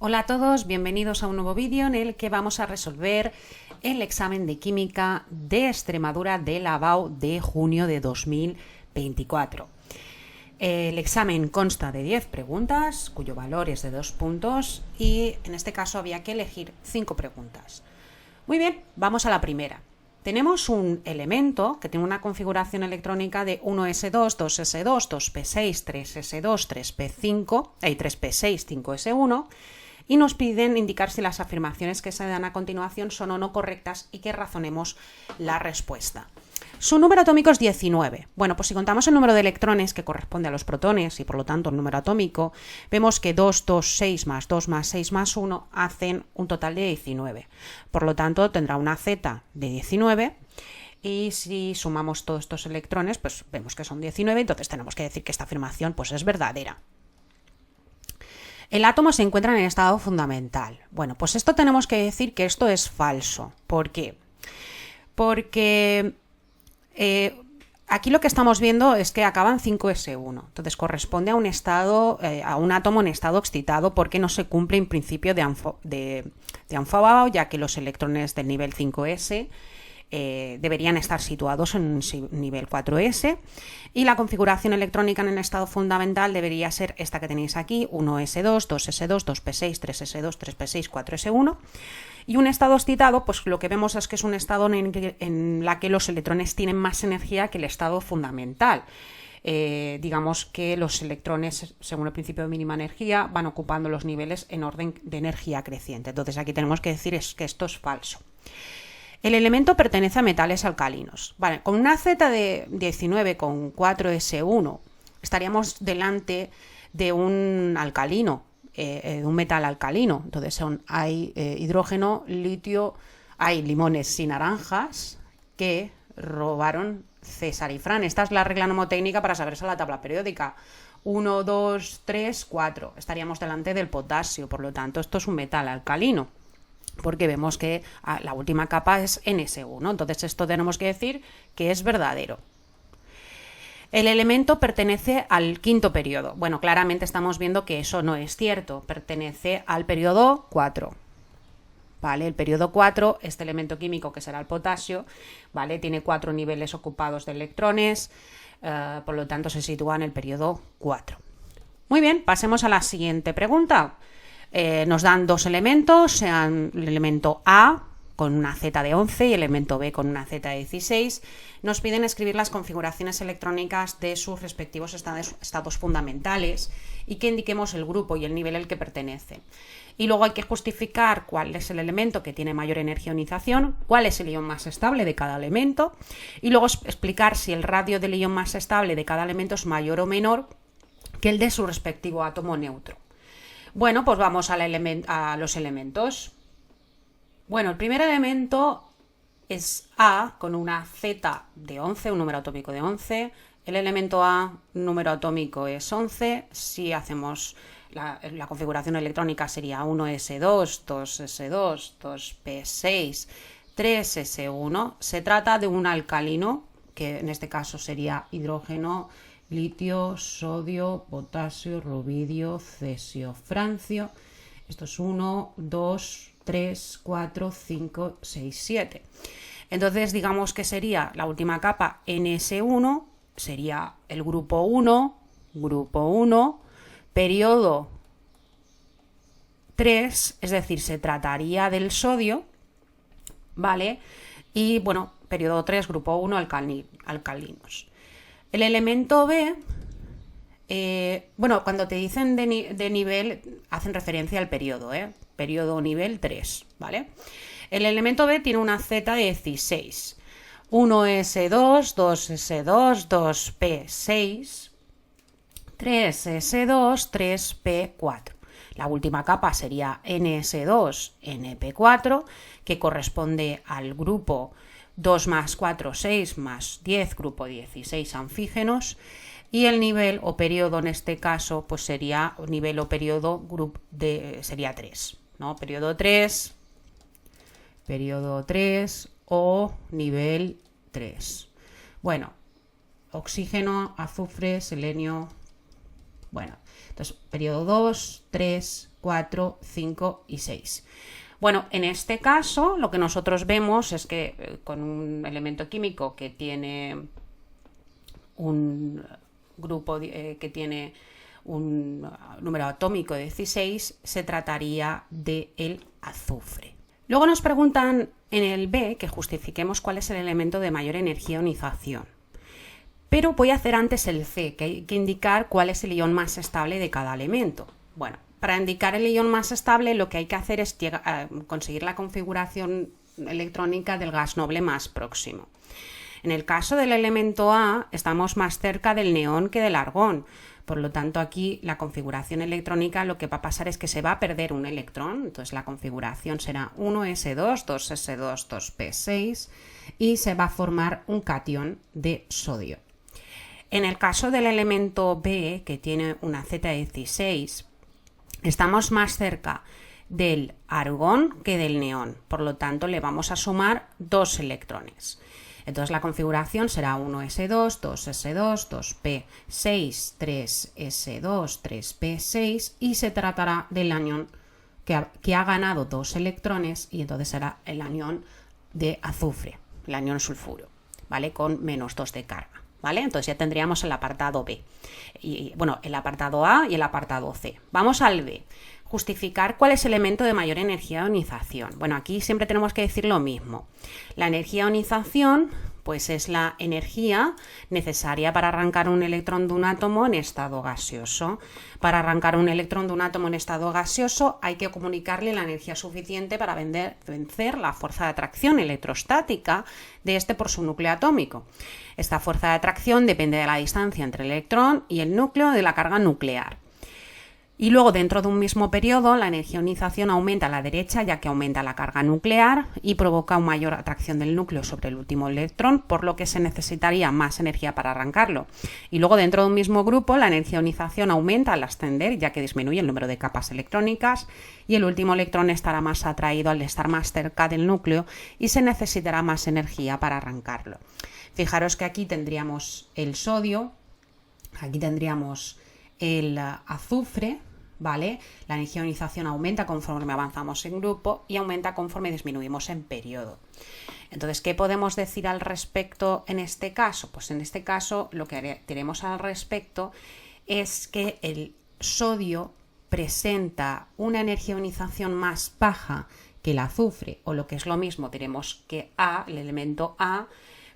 Hola a todos, bienvenidos a un nuevo vídeo en el que vamos a resolver el examen de Química de Extremadura de la BAU de junio de 2024. El examen consta de 10 preguntas, cuyo valor es de 2 puntos y en este caso había que elegir 5 preguntas. Muy bien, vamos a la primera. Tenemos un elemento que tiene una configuración electrónica de 1s2, 2s2, 2p6, 3s2, 3p5, 3p6, 5s1 y nos piden indicar si las afirmaciones que se dan a continuación son o no correctas y que razonemos la respuesta. Su número atómico es 19. Bueno, pues si contamos el número de electrones que corresponde a los protones y por lo tanto el número atómico, vemos que 2, 2, 6 más 2 más 6 más 1 hacen un total de 19. Por lo tanto tendrá una Z de 19 y si sumamos todos estos electrones, pues vemos que son 19, entonces tenemos que decir que esta afirmación pues es verdadera. El átomo se encuentra en estado fundamental. Bueno, pues esto tenemos que decir que esto es falso. ¿Por qué? Porque aquí lo que estamos viendo es que acaban 5s1. Entonces corresponde a un estado, a un átomo en estado excitado porque no se cumple en principio de Anfao, ya que los electrones del nivel 5s deberían estar situados en nivel 4s y la configuración electrónica en el estado fundamental debería ser esta que tenéis aquí, 1s2, 2s2, 2p6, 3s2, 3p6, 4s1 y un estado excitado, pues lo que vemos es que es un estado en la que los electrones tienen más energía que el estado fundamental. Digamos que los electrones, según el principio de mínima energía, van ocupando los niveles en orden de energía creciente. Entonces aquí tenemos que decir que esto es falso. El elemento pertenece a metales alcalinos. Vale, con una Z de 19 con 4s1 estaríamos delante de un alcalino, de un metal alcalino. Entonces hay hidrógeno, litio, hay limones y naranjas que robaron César y Fran. Esta es la regla mnemotécnica para saberse la tabla periódica. 1, 2, 3, 4. Estaríamos delante del potasio, por lo tanto esto es un metal alcalino, porque vemos que la última capa es NS1, entonces esto tenemos que decir que es verdadero. El elemento pertenece al quinto periodo. Bueno, claramente estamos viendo que eso no es cierto, pertenece al periodo 4. ¿Vale? El periodo 4, este elemento químico que será el potasio, ¿vale? Tiene 4 niveles ocupados de electrones, por lo tanto se sitúa en el periodo 4. Muy bien, pasemos a la siguiente pregunta. Nos dan dos elementos, sean el elemento A con una Z de 11 y el elemento B con una Z de 16. Nos piden escribir las configuraciones electrónicas de sus respectivos estados fundamentales y que indiquemos el grupo y el nivel al que pertenece. Y luego hay que justificar cuál es el elemento que tiene mayor energía de ionización, cuál es el ion más estable de cada elemento y luego explicar si el radio del ion más estable de cada elemento es mayor o menor que el de su respectivo átomo neutro. Bueno, pues vamos a los elementos. Bueno, el primer elemento es A con una Z de 11, un número atómico de 11. El elemento A, número atómico es 11. Si hacemos la configuración electrónica sería 1s2, 2s2, 2p6, 3s1. Se trata de un alcalino, que en este caso sería hidrógeno, litio, sodio, potasio, rubidio, cesio, francio. Esto es 1, 2, 3, 4, 5, 6, 7. Entonces digamos que sería la última capa NS1, sería el grupo 1, periodo 3, es decir, se trataría del sodio, ¿vale? Y bueno, periodo 3, grupo 1, alcalinos. El elemento B, bueno, cuando te dicen de nivel, hacen referencia al periodo, periodo nivel 3, ¿vale? El elemento B tiene una Z de 16, 1s2, 2s2, 2p6, 3s2, 3p4. La última capa sería ns2, np4, que corresponde al grupo 2 más 4, 6 más 10, grupo 16 anfígenos, y el nivel o periodo en este caso pues sería nivel o periodo sería 3, ¿no? Periodo 3 o nivel 3. Bueno, oxígeno, azufre, selenio. Bueno, entonces periodo 2, 3, 4, 5 y 6. Bueno, en este caso lo que nosotros vemos es que con un elemento químico que tiene un grupo que tiene un número atómico de 16, se trataría del azufre. Luego nos preguntan en el B que justifiquemos cuál es el elemento de mayor energía de ionización. Pero voy a hacer antes el C, que hay que indicar cuál es el ion más estable de cada elemento. Bueno, para indicar el ion más estable lo que hay que hacer es conseguir la configuración electrónica del gas noble más próximo. En el caso del elemento A estamos más cerca del neón que del argón. Por lo tanto, aquí la configuración electrónica lo que va a pasar es que se va a perder un electrón. Entonces la configuración será 1s2, 2s2, 2p6 y se va a formar un catión de sodio. En el caso del elemento B, que tiene una Z16, estamos más cerca del argón que del neón. Por lo tanto, le vamos a sumar 2 electrones. Entonces la configuración será 1s2, 2s2, 2p6, 3s2, 3p6 y se tratará del anión que ha ganado 2 electrones y entonces será el anión de azufre, el anión sulfuro, ¿vale? Con menos 2 de carga, ¿vale? Entonces ya tendríamos el apartado B, bueno, el apartado A y el apartado C. Vamos al B. Justificar cuál es el elemento de mayor energía de ionización. Bueno, aquí siempre tenemos que decir lo mismo. La energía de ionización, pues es la energía necesaria para arrancar un electrón de un átomo en estado gaseoso. Para arrancar un electrón de un átomo en estado gaseoso hay que comunicarle la energía suficiente para vencer la fuerza de atracción electrostática de este por su núcleo atómico. Esta fuerza de atracción depende de la distancia entre el electrón y el núcleo de la carga nuclear. Y luego dentro de un mismo periodo la energía de ionización aumenta a la derecha ya que aumenta la carga nuclear y provoca una mayor atracción del núcleo sobre el último electrón, por lo que se necesitaría más energía para arrancarlo. Y luego dentro de un mismo grupo la energía de ionización aumenta al ascender ya que disminuye el número de capas electrónicas y el último electrón estará más atraído al estar más cerca del núcleo y se necesitará más energía para arrancarlo. Fijaros que aquí tendríamos el sodio, aquí tendríamos el azufre, ¿vale? La energía de ionización aumenta conforme avanzamos en grupo y aumenta conforme disminuimos en periodo. Entonces, ¿qué podemos decir al respecto en este caso? Pues en este caso lo que tenemos al respecto es que el sodio presenta una energía de ionización más baja que el azufre, o lo que es lo mismo, diremos que A, el elemento A,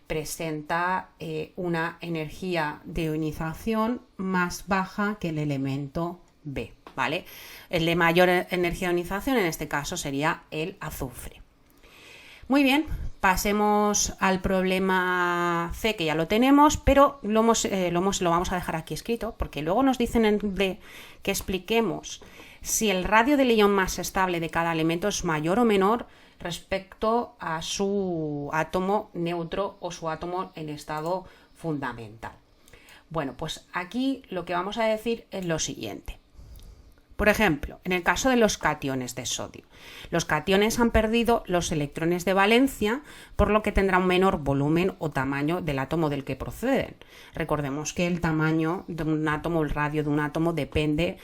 presenta una energía de ionización más baja que el elemento B, ¿vale? El de mayor energía de ionización en este caso sería el azufre. Muy bien, pasemos al problema C, que ya lo tenemos, pero lo vamos a dejar aquí escrito, porque luego nos dicen en D que expliquemos si el radio del ion más estable de cada elemento es mayor o menor respecto a su átomo neutro o su átomo en estado fundamental. Bueno, pues aquí lo que vamos a decir es lo siguiente. Por ejemplo, en el caso de los cationes de sodio, los cationes han perdido los electrones de valencia, por lo que tendrá un menor volumen o tamaño del átomo del que proceden. Recordemos que el tamaño de un átomo, el radio de un átomo, depende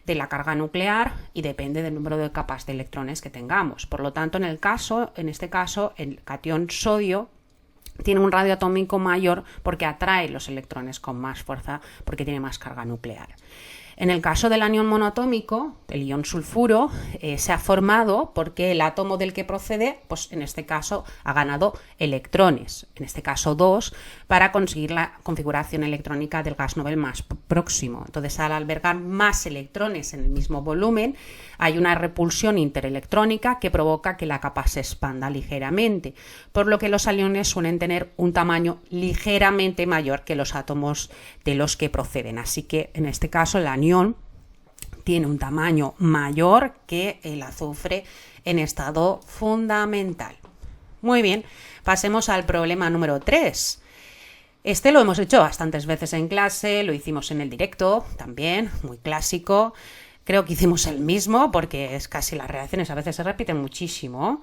de la carga nuclear y depende del número de capas de electrones que tengamos. Por lo tanto, en este caso, el catión sodio tiene un radio atómico mayor porque atrae los electrones con más fuerza porque tiene más carga nuclear. En el caso del anión monoatómico, el ion sulfuro, se ha formado porque el átomo del que procede, pues en este caso ha ganado electrones, en este caso 2, para conseguir la configuración electrónica del gas noble más próximo. Entonces, al albergar más electrones en el mismo volumen, hay una repulsión interelectrónica que provoca que la capa se expanda ligeramente, por lo que los aniones suelen tener un tamaño ligeramente mayor que los átomos de los que proceden. Así que en este caso el anión tiene un tamaño mayor que el azufre en estado fundamental. Muy bien, pasemos al problema número 3. Este lo hemos hecho bastantes veces en clase, lo hicimos en el directo también, muy clásico. Creo que hicimos el mismo porque es casi las reacciones a veces se repiten muchísimo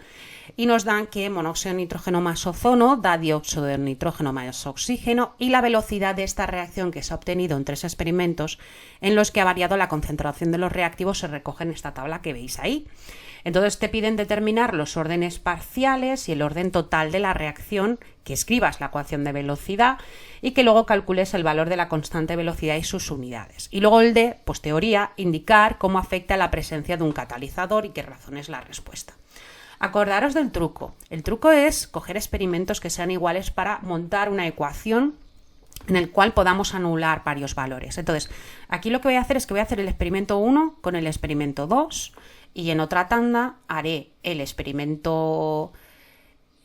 y nos dan que monóxido de nitrógeno más ozono da dióxido de nitrógeno más oxígeno y la velocidad de esta reacción que se ha obtenido en 3 experimentos en los que ha variado la concentración de los reactivos se recoge en esta tabla que veis ahí. Entonces te piden determinar los órdenes parciales y el orden total de la reacción, que escribas la ecuación de velocidad y que luego calcules el valor de la constante de velocidad y sus unidades. Y luego el de, pues teoría, indicar cómo afecta la presencia de un catalizador y qué razón es la respuesta. Acordaros del truco. El truco es coger experimentos que sean iguales para montar una ecuación en el cual podamos anular varios valores. Entonces, aquí lo que voy a hacer es que voy a hacer el experimento 1 con el experimento 2 y en otra tanda haré el experimento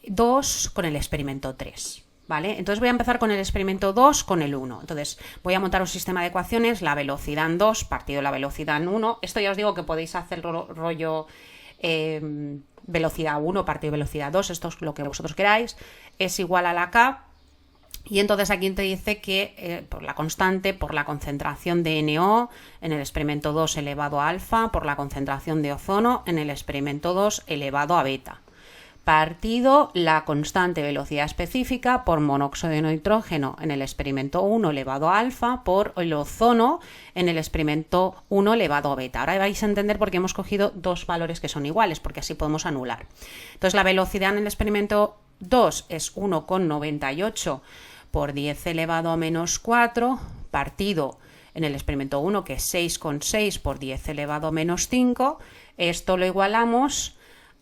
2 con el experimento 3. ¿Vale? Entonces voy a empezar con el experimento 2 con el 1. Entonces voy a montar un sistema de ecuaciones, la velocidad en 2 partido la velocidad en 1. Esto ya os digo que podéis hacer rollo velocidad 1 partido velocidad 2, esto es lo que vosotros queráis, es igual a la K. Y entonces aquí te dice que por la constante, por la concentración de NO en el experimento 2 elevado a alfa, por la concentración de ozono en el experimento 2 elevado a beta. Partido la constante velocidad específica por monóxido de nitrógeno en el experimento 1 elevado a alfa por el ozono en el experimento 1 elevado a beta. Ahora vais a entender por qué hemos cogido dos valores que son iguales, porque así podemos anular. Entonces la velocidad en el experimento 2 es 1,98 por 10 elevado a menos 4 partido en el experimento 1 que es 6,6 por 10 elevado a menos 5. Esto lo igualamos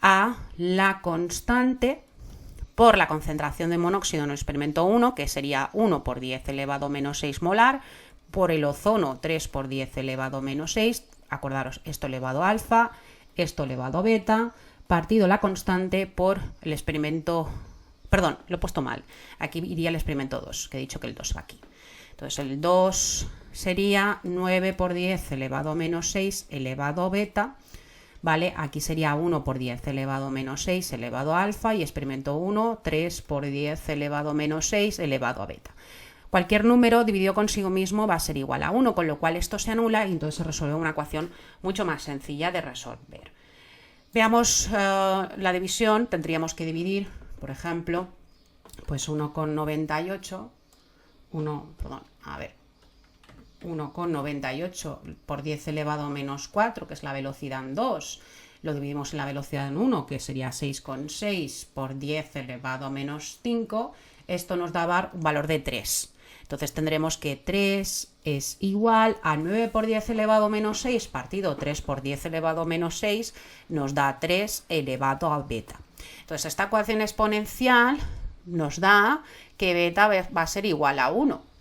a la constante por la concentración de monóxido en el experimento 1, que sería 1 por 10 elevado a menos 6 molar, por el ozono 3 por 10 elevado a menos 6, acordaros, esto elevado a alfa, esto elevado a beta, partido la constante por el experimento, perdón, lo he puesto mal, aquí iría el experimento 2, que he dicho que el 2 va aquí. Entonces el 2 sería 9 por 10 elevado a menos 6 elevado a beta, ¿vale? Aquí sería 1 por 10 elevado a menos 6 elevado a alfa y experimento 1, 3 por 10 elevado a menos 6 elevado a beta. Cualquier número dividido consigo mismo va a ser igual a 1, con lo cual esto se anula y entonces se resuelve una ecuación mucho más sencilla de resolver. Veamos la división, tendríamos que dividir, por ejemplo, pues 1,98, 1,98 por 10 elevado a menos 4, que es la velocidad en 2, lo dividimos en la velocidad en 1, que sería 6,6 por 10 elevado a menos 5, esto nos da un valor de 3. Entonces tendremos que 3 es igual a 9 por 10 elevado a menos 6 partido 3 por 10 elevado a menos 6 nos da 3 elevado a beta. Entonces esta ecuación exponencial nos da que beta va a ser igual a 1.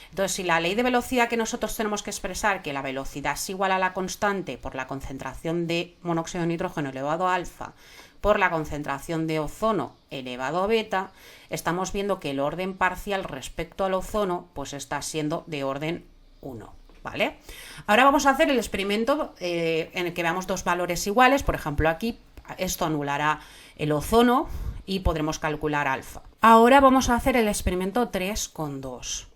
Entonces, si la ley de velocidad que nosotros tenemos que expresar, que la velocidad es igual a la constante por la concentración de monóxido de nitrógeno elevado a alfa por la concentración de ozono elevado a beta, estamos viendo que el orden parcial respecto al ozono pues está siendo de orden 1. ¿Vale? Ahora vamos a hacer el experimento en el que veamos dos valores iguales. Por ejemplo, aquí esto anulará el ozono y podremos calcular alfa. Ahora vamos a hacer el experimento 3 con 2.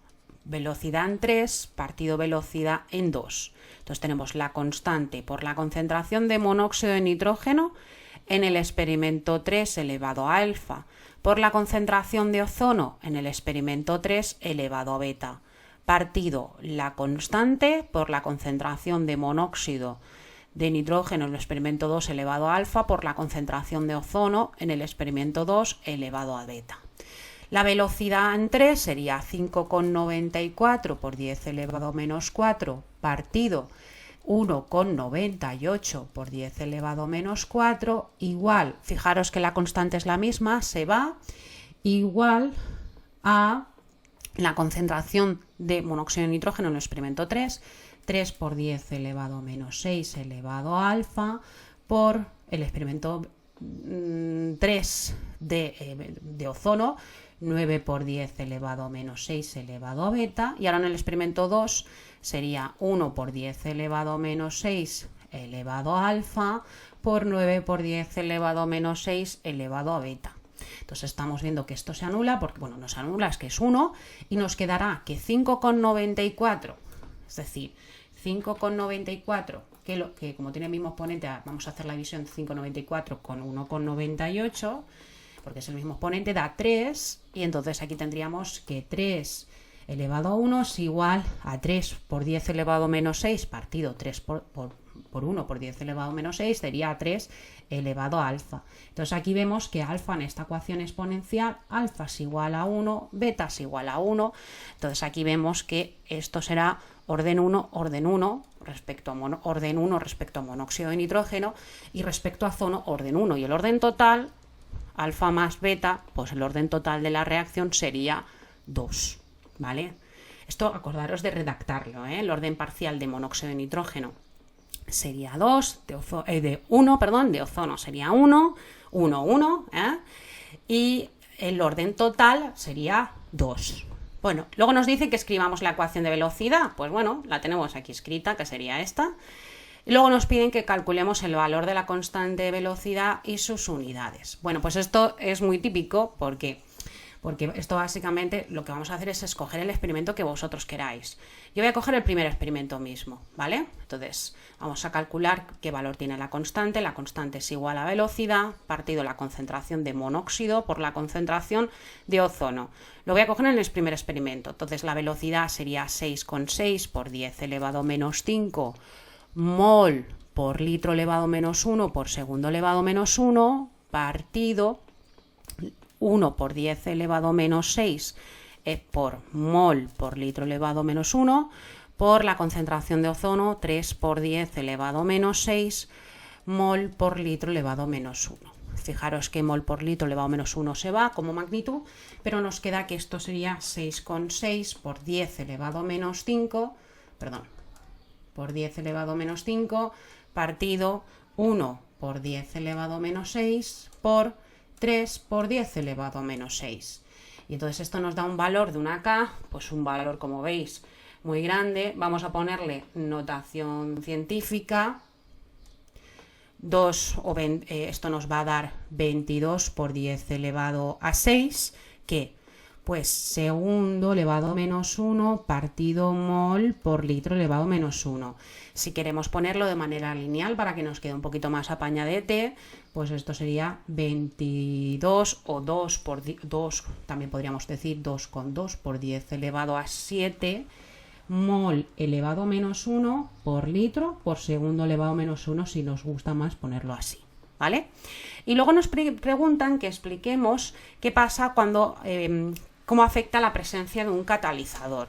Velocidad en 3 partido velocidad en 2. Entonces tenemos la constante por la concentración de monóxido de nitrógeno en el experimento 3 elevado a alfa por la concentración de ozono en el experimento 3 elevado a beta partido la constante por la concentración de monóxido de nitrógeno en el experimento 2 elevado a alfa por la concentración de ozono en el experimento 2 elevado a beta. La velocidad en 3 sería 5,94 por 10 elevado a menos 4 partido 1,98 por 10 elevado a menos 4 igual, fijaros que la constante es la misma, se va, igual a la concentración de monóxido de nitrógeno en el experimento 3, 3 por 10 elevado a menos 6 elevado a alfa por el experimento 3 de ozono, 9 por 10 elevado a menos 6 elevado a beta, y ahora en el experimento 2 sería 1 por 10 elevado a menos 6 elevado a alfa por 9 por 10 elevado a menos 6 elevado a beta. Entonces estamos viendo que esto se anula, porque bueno, nos anula, es que es 1, y nos quedará que 5,94, es decir, 5,94 que como tiene el mismo exponente, vamos a hacer la división 5,94 con 1,98, porque es el mismo exponente, da 3, y entonces aquí tendríamos que 3 elevado a 1 es igual a 3 por 10 elevado a menos 6 partido 3 por 1 por 10 elevado a menos 6 sería 3 elevado a alfa. Entonces aquí vemos que alfa en esta ecuación exponencial, alfa es igual a 1, beta es igual a 1. Entonces aquí vemos que esto será orden 1 respecto a orden 1 respecto a monóxido de nitrógeno, y respecto a ozono orden 1. Y el orden total, alfa más beta, pues el orden total de la reacción sería 2. ¿Vale? Esto acordaros de redactarlo, ¿eh? El orden parcial de monóxido de nitrógeno sería 2, de 1, perdón, de ozono sería 1, 1, 1, ¿eh? Y el orden total sería 2. Bueno, luego nos dice que escribamos la ecuación de velocidad, pues bueno, la tenemos aquí escrita, que sería esta. Y luego nos piden que calculemos el valor de la constante de velocidad y sus unidades. Bueno, pues esto es muy típico porque esto básicamente lo que vamos a hacer es escoger el experimento que vosotros queráis. Yo voy a coger el primer experimento mismo, ¿vale? Entonces vamos a calcular qué valor tiene la constante. La constante es igual a velocidad partido la concentración de monóxido por la concentración de ozono. Lo voy a coger en el primer experimento. Entonces la velocidad sería 6,6 por 10 elevado a menos 5 mol por litro elevado a menos 1 por segundo elevado a menos 1 partido 1 por 10 elevado a menos 6 por mol por litro elevado a menos 1 por la concentración de ozono 3 por 10 elevado a menos 6 mol por litro elevado a menos 1. Fijaros que mol por litro elevado a menos 1 se va como magnitud, pero nos queda que esto sería 6,6 por 10 elevado a menos 5, perdón, por 10 elevado a menos 5 partido 1 por 10 elevado a menos 6 por 3 por 10 elevado a menos 6. Y entonces esto nos da un valor de una K, pues un valor, como veis, muy grande. Vamos a ponerle notación científica. Esto nos va a dar 22 por 10 elevado a 6, que pues segundo elevado a menos 1 partido mol por litro elevado a menos 1. Si queremos ponerlo de manera lineal para que nos quede un poquito más apañadete, pues esto sería 22 o 2 por 2, también podríamos decir 2,2 por 10 elevado a 7 mol elevado a menos 1 por litro por segundo elevado a menos 1, si nos gusta más ponerlo así, ¿vale? Y luego nos preguntan que expliquemos qué pasa cuando cómo afecta la presencia de un catalizador.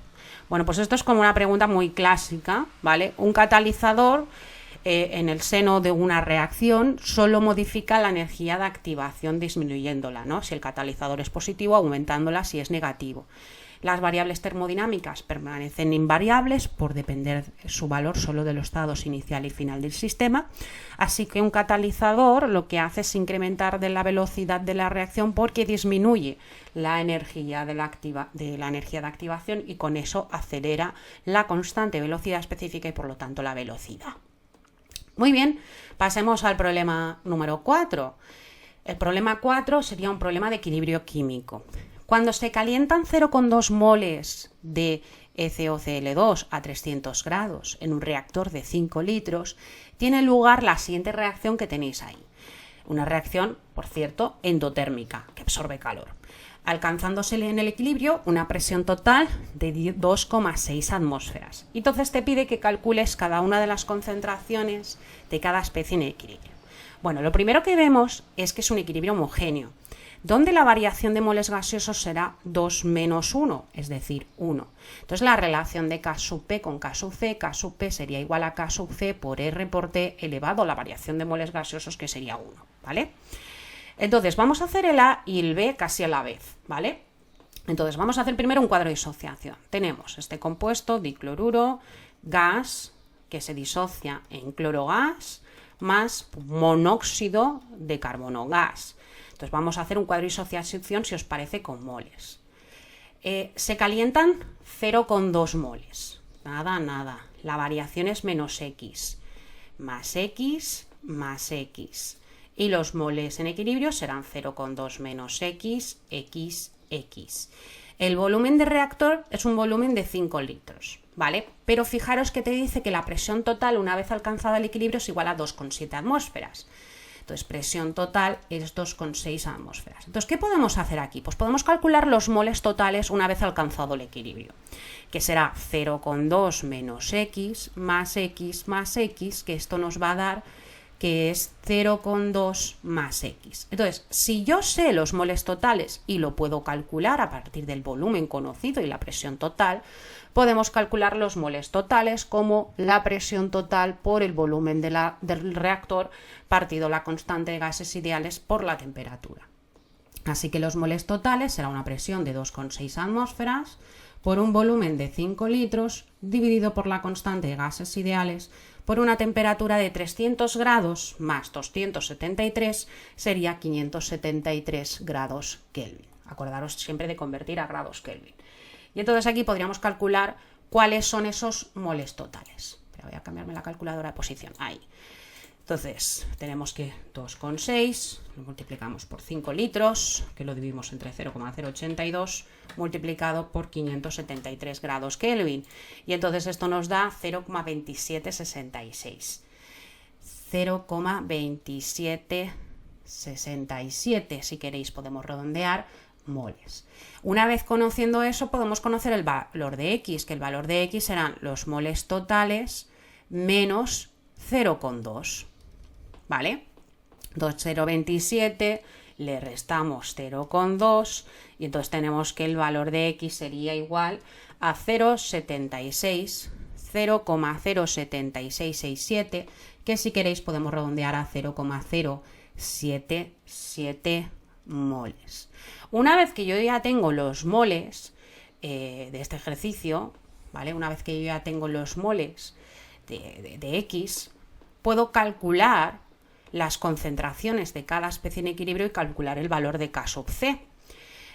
Bueno, pues esto es como una pregunta muy clásica, ¿vale? Un catalizador en el seno de una reacción solo modifica la energía de activación disminuyéndola, ¿no? Si el catalizador es positivo, aumentándola si es negativo. Las variables termodinámicas permanecen invariables por depender su valor solo de los estados inicial y final del sistema, así que un catalizador lo que hace es incrementar de la velocidad de la reacción porque disminuye la energía de la energía de activación y con eso acelera la constante velocidad específica y por lo tanto la velocidad. Muy bien, pasemos al problema número 4. El problema 4 sería un problema de equilibrio químico. Cuando se calientan 0,2 moles de ECOCl2 a 300 grados en un reactor de 5 litros, tiene lugar la siguiente reacción que tenéis ahí. Una reacción, por cierto, endotérmica, que absorbe calor, alcanzándose en el equilibrio una presión total de 2,6 atmósferas. Entonces te pide que calcules cada una de las concentraciones de cada especie en equilibrio. Bueno, lo primero que vemos es que es un equilibrio homogéneo, donde la variación de moles gaseosos será 2 menos 1, es decir, 1. Entonces la relación de K sub P con K sub P sería igual a K sub C por R por T elevado a la variación de moles gaseosos, que sería 1, ¿vale? Entonces vamos a hacer el A y el B casi a la vez, ¿vale? Entonces vamos a hacer primero un cuadro de disociación. Tenemos este compuesto dicloruro, gas, que se disocia en clorogas, más monóxido de carbono, gas. Entonces vamos a hacer un cuadro de disociación, si os parece, con moles. Se calientan 0,2 moles. Nada, nada. La variación es menos X. Más X, más X. Y los moles en equilibrio serán 0,2 menos X, X, X. El volumen del reactor es un volumen de 5 litros, ¿vale? Pero fijaros que te dice que la presión total una vez alcanzada el equilibrio es igual a 2,7 atmósferas. Entonces, presión total es 2,6 atmósferas. Entonces, ¿qué podemos hacer aquí? Pues podemos calcular los moles totales una vez alcanzado el equilibrio, que será 0,2 menos x más x más x, que esto nos va a dar que es 0,2 más x. Entonces, si yo sé los moles totales y lo puedo calcular a partir del volumen conocido y la presión total, podemos calcular los moles totales como la presión total por el volumen del reactor partido la constante de gases ideales por la temperatura. Así que los moles totales será una presión de 2,6 atmósferas por un volumen de 5 litros dividido por la constante de gases ideales por una temperatura de 300 grados más 273 sería 573 grados Kelvin. Acordaros siempre de convertir a grados Kelvin. Y entonces aquí podríamos calcular cuáles son esos moles totales. Pero voy a cambiarme la calculadora de posición. Ahí. Entonces, tenemos que 2,6 lo multiplicamos por 5 litros, que lo dividimos entre 0,082, multiplicado por 573 grados Kelvin. Y entonces esto nos da 0,2766. 0,2767, si queréis podemos redondear, moles. Una vez conociendo eso, podemos conocer el valor de x, que el valor de x serán los moles totales menos 0,2. ¿Vale? 0,27 le restamos 0,2 y entonces tenemos que el valor de x sería igual a 0,7667, que si queréis podemos redondear a 0,077 moles. Una vez que yo ya tengo los moles de este ejercicio, ¿vale? Una vez que yo ya tengo los moles de x, puedo calcular las concentraciones de cada especie en equilibrio y calcular el valor de K sub C.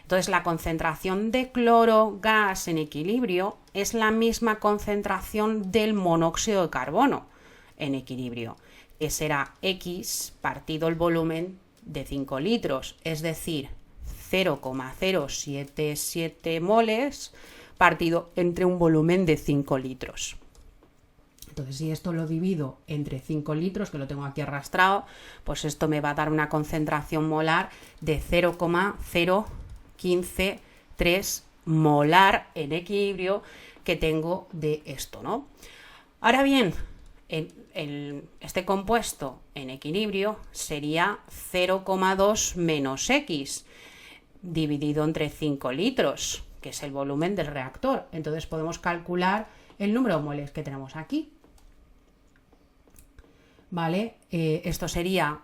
Entonces, la concentración de cloro gas en equilibrio es la misma concentración del monóxido de carbono en equilibrio, que será X partido el volumen de 5 litros, es decir, 0,077 moles partido entre un volumen de 5 litros. Entonces, si esto lo divido entre 5 litros, que lo tengo aquí arrastrado, pues esto me va a dar una concentración molar de 0,0153 molar en equilibrio que tengo de esto, ¿no? Ahora bien, este compuesto en equilibrio sería 0,2 menos x dividido entre 5 litros, que es el volumen del reactor. Entonces podemos calcular el número de moles que tenemos aquí. ¿Vale? Esto sería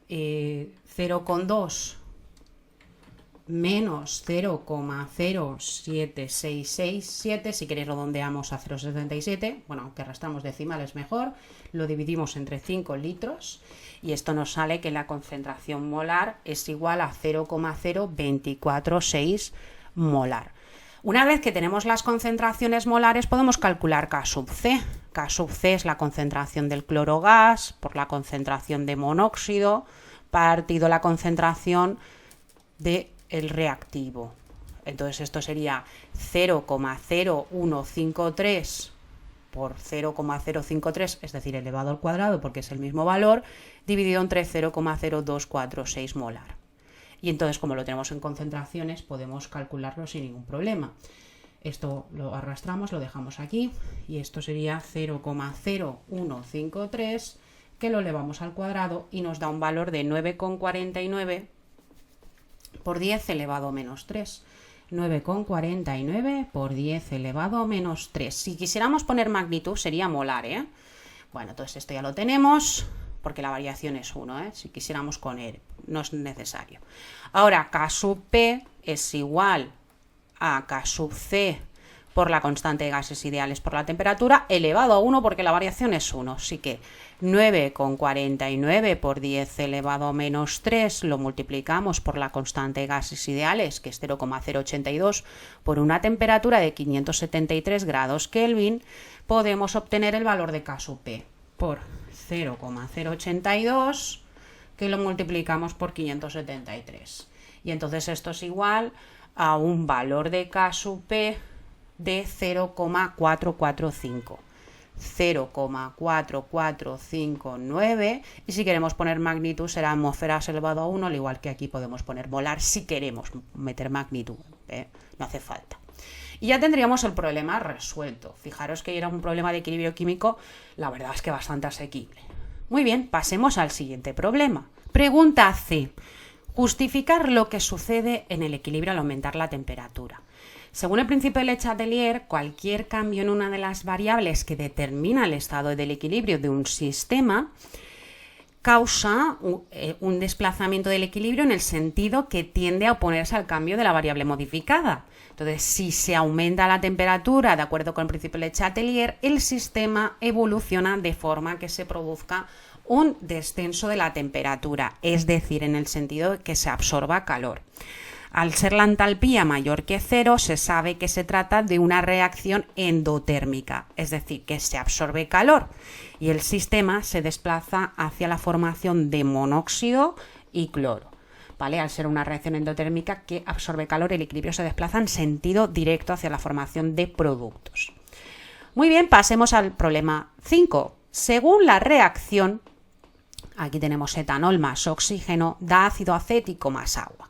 0,2 menos 0,07667, si queréis redondeamos a 0,77, bueno, aunque arrastramos decimales mejor, lo dividimos entre 5 litros y esto nos sale que la concentración molar es igual a 0,0246 molar. Una vez que tenemos las concentraciones molares podemos calcular K sub C. K sub C es la concentración del cloro gas por la concentración de monóxido partido la concentración del reactivo. Entonces esto sería 0,0153 por 0,053, es decir, elevado al cuadrado porque es el mismo valor, dividido entre 0,0246 molar. Y entonces, como lo tenemos en concentraciones, podemos calcularlo sin ningún problema. Esto lo arrastramos, lo dejamos aquí, y esto sería 0,0153, que lo elevamos al cuadrado y nos da un valor de 9,49 por 10 elevado a menos 3. 9,49 por 10 elevado a menos 3. Si quisiéramos poner magnitud sería molar, ¿eh? Bueno, entonces esto ya lo tenemos, porque la variación es 1, ¿eh? Si quisiéramos con él, no es necesario. Ahora, K sub P es igual a K sub C por la constante de gases ideales por la temperatura, elevado a 1 porque la variación es 1. Así que 9,49 por 10 elevado a menos 3 lo multiplicamos por la constante de gases ideales, que es 0,082, por una temperatura de 573 grados Kelvin, podemos obtener el valor de K sub P por 0,082 que lo multiplicamos por 573. Y entonces esto es igual a un valor de K sub P de 0,445. 0,4459, y si queremos poner magnitud será atmósferas elevado a 1, al igual que aquí podemos poner molar si queremos meter magnitud, no hace falta. Y ya tendríamos el problema resuelto. Fijaros que era un problema de equilibrio químico, la verdad es que bastante asequible. Muy bien, pasemos al siguiente problema. Pregunta C. Justificar lo que sucede en el equilibrio al aumentar la temperatura. Según el principio de Le Chatelier, cualquier cambio en una de las variables que determina el estado del equilibrio de un sistema causa un desplazamiento del equilibrio en el sentido que tiende a oponerse al cambio de la variable modificada. Entonces, si se aumenta la temperatura de acuerdo con el principio de Le Chatelier, el sistema evoluciona de forma que se produzca un descenso de la temperatura, es decir, en el sentido de que se absorba calor. Al ser la entalpía mayor que 0, se sabe que se trata de una reacción endotérmica, es decir, que se absorbe calor y el sistema se desplaza hacia la formación de monóxido y cloro. ¿Vale? Al ser una reacción endotérmica que absorbe calor, el equilibrio se desplaza en sentido directo hacia la formación de productos. Muy bien, pasemos al problema 5. Según la reacción, aquí tenemos etanol más oxígeno, da ácido acético más agua.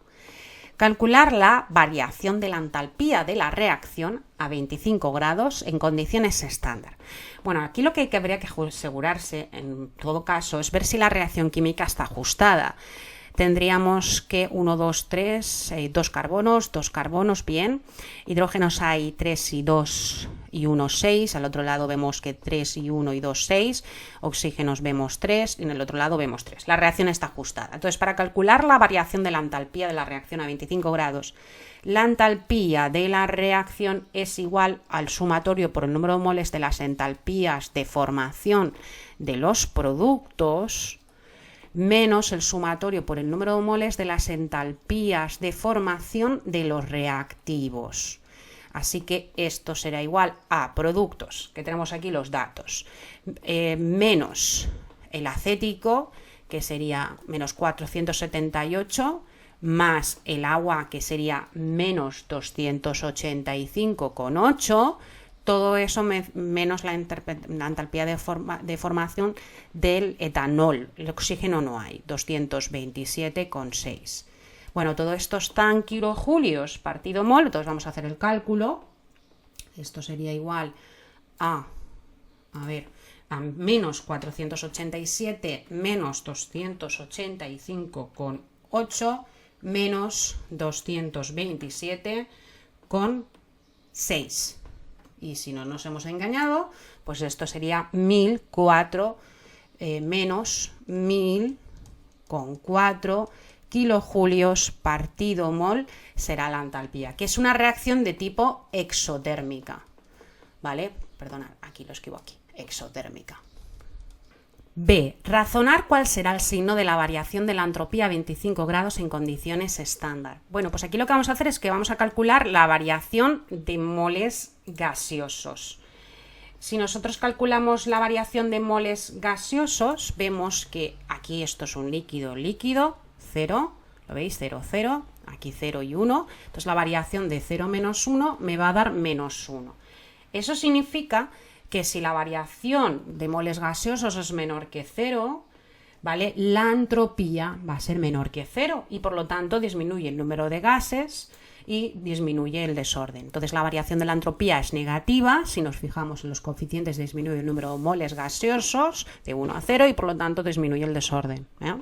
Calcular la variación de la entalpía de la reacción a 25 grados en condiciones estándar. Bueno, aquí lo que habría que asegurarse en todo caso es ver si la reacción química está ajustada. Tendríamos que 1, 2, 3, 2 carbonos, bien. Hidrógenos hay 3 y 2 y 1, 6. Al otro lado vemos que 3 y 1 y 2, 6. Oxígenos vemos 3 y en el otro lado vemos 3. La reacción está ajustada. Entonces, para calcular la variación de la entalpía de la reacción a 25 grados, la entalpía de la reacción es igual al sumatorio por el número de moles de las entalpías de formación de los productos menos el sumatorio por el número de moles de las entalpías de formación de los reactivos. Así que esto será igual a productos, que tenemos aquí los datos, menos el acético, que sería menos 478, más el agua, que sería menos 285,8, todo eso menos la entalpía de formación del etanol. El oxígeno no hay, 227,6. Bueno, todo esto está en kilojulios partido mol, entonces vamos a hacer el cálculo. Esto sería igual a menos 487 menos 285,8 menos 227,6. Y si no nos hemos engañado, pues esto sería 1004 menos 1000,4 kilojulios partido mol será la entalpía, que es una reacción de tipo exotérmica. ¿Vale? Perdonad, aquí lo escribo aquí, exotérmica. B. Razonar cuál será el signo de la variación de la entropía a 25 grados en condiciones estándar. Bueno, pues aquí lo que vamos a hacer es que vamos a calcular la variación de moles gaseosos. Si nosotros calculamos la variación de moles gaseosos, vemos que aquí esto es un líquido, 0, ¿lo veis? 0, 0, aquí 0 y 1. Entonces la variación de 0 menos 1 me va a dar menos 1. Eso significa que si la variación de moles gaseosos es menor que 0, ¿vale? La entropía va a ser menor que 0 y por lo tanto disminuye el número de gases y disminuye el desorden. Entonces la variación de la entropía es negativa, si nos fijamos en los coeficientes disminuye el número de moles gaseosos de 1 a 0 y por lo tanto disminuye el desorden, ¿eh?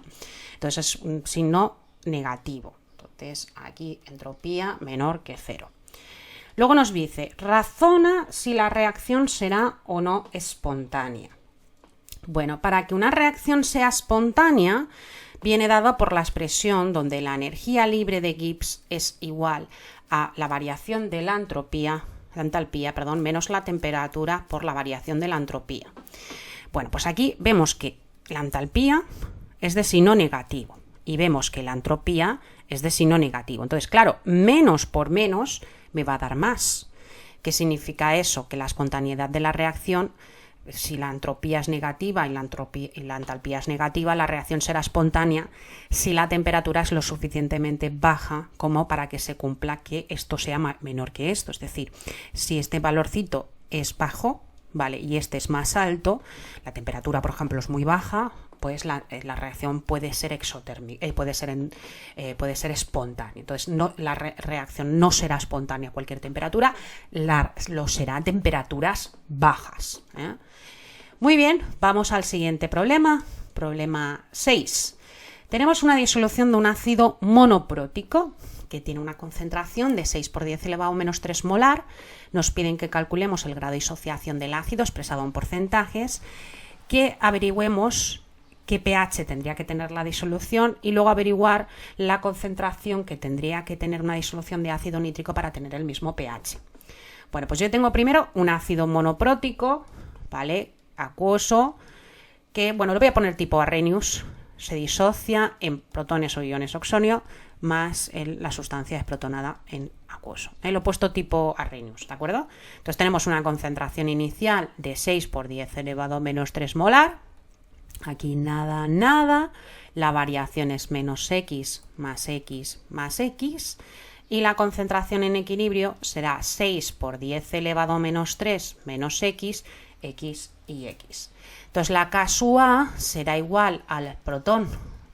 Entonces es un signo negativo. Entonces aquí entropía menor que 0. Luego nos dice, razona si la reacción será o no espontánea. Bueno, para que una reacción sea espontánea, viene dada por la expresión donde la energía libre de Gibbs es igual a la variación de la entalpía, menos la temperatura por la variación de la entropía. Bueno, pues aquí vemos que la entalpía es de signo negativo y vemos que la entropía es de signo negativo. Entonces, claro, menos por menos me va a dar más. ¿Qué significa eso? Que la espontaneidad de la reacción si la entropía es negativa y la entalpía es negativa, la reacción será espontánea si la temperatura es lo suficientemente baja como para que se cumpla que esto sea menor que esto. Es decir, si este valorcito es bajo, ¿vale? Y este es más alto, la temperatura, por ejemplo, es muy baja, pues la reacción puede ser exotérmica, puede ser espontánea. Entonces, la reacción no será espontánea a cualquier temperatura, lo será a temperaturas bajas, ¿eh? Muy bien, vamos al siguiente problema, problema 6. Tenemos una disolución de un ácido monoprótico que tiene una concentración de 6 por 10 elevado a menos 3 molar. Nos piden que calculemos el grado de disociación del ácido expresado en porcentajes, que averigüemos qué pH tendría que tener la disolución y luego averiguar la concentración que tendría que tener una disolución de ácido nítrico para tener el mismo pH. Bueno, pues yo tengo primero un ácido monoprótico, ¿vale? Acuoso, que, bueno, lo voy a poner tipo Arrhenius, se disocia en protones o iones oxonio más la sustancia desprotonada en acuoso. Lo he puesto tipo Arrhenius, ¿de acuerdo? Entonces tenemos una concentración inicial de 6 por 10 elevado a menos 3 molar. Aquí nada, nada. La variación es menos X más X más X. Y la concentración en equilibrio será 6 por 10 elevado a menos 3 menos X, X y X. Entonces la K sub A será igual al protón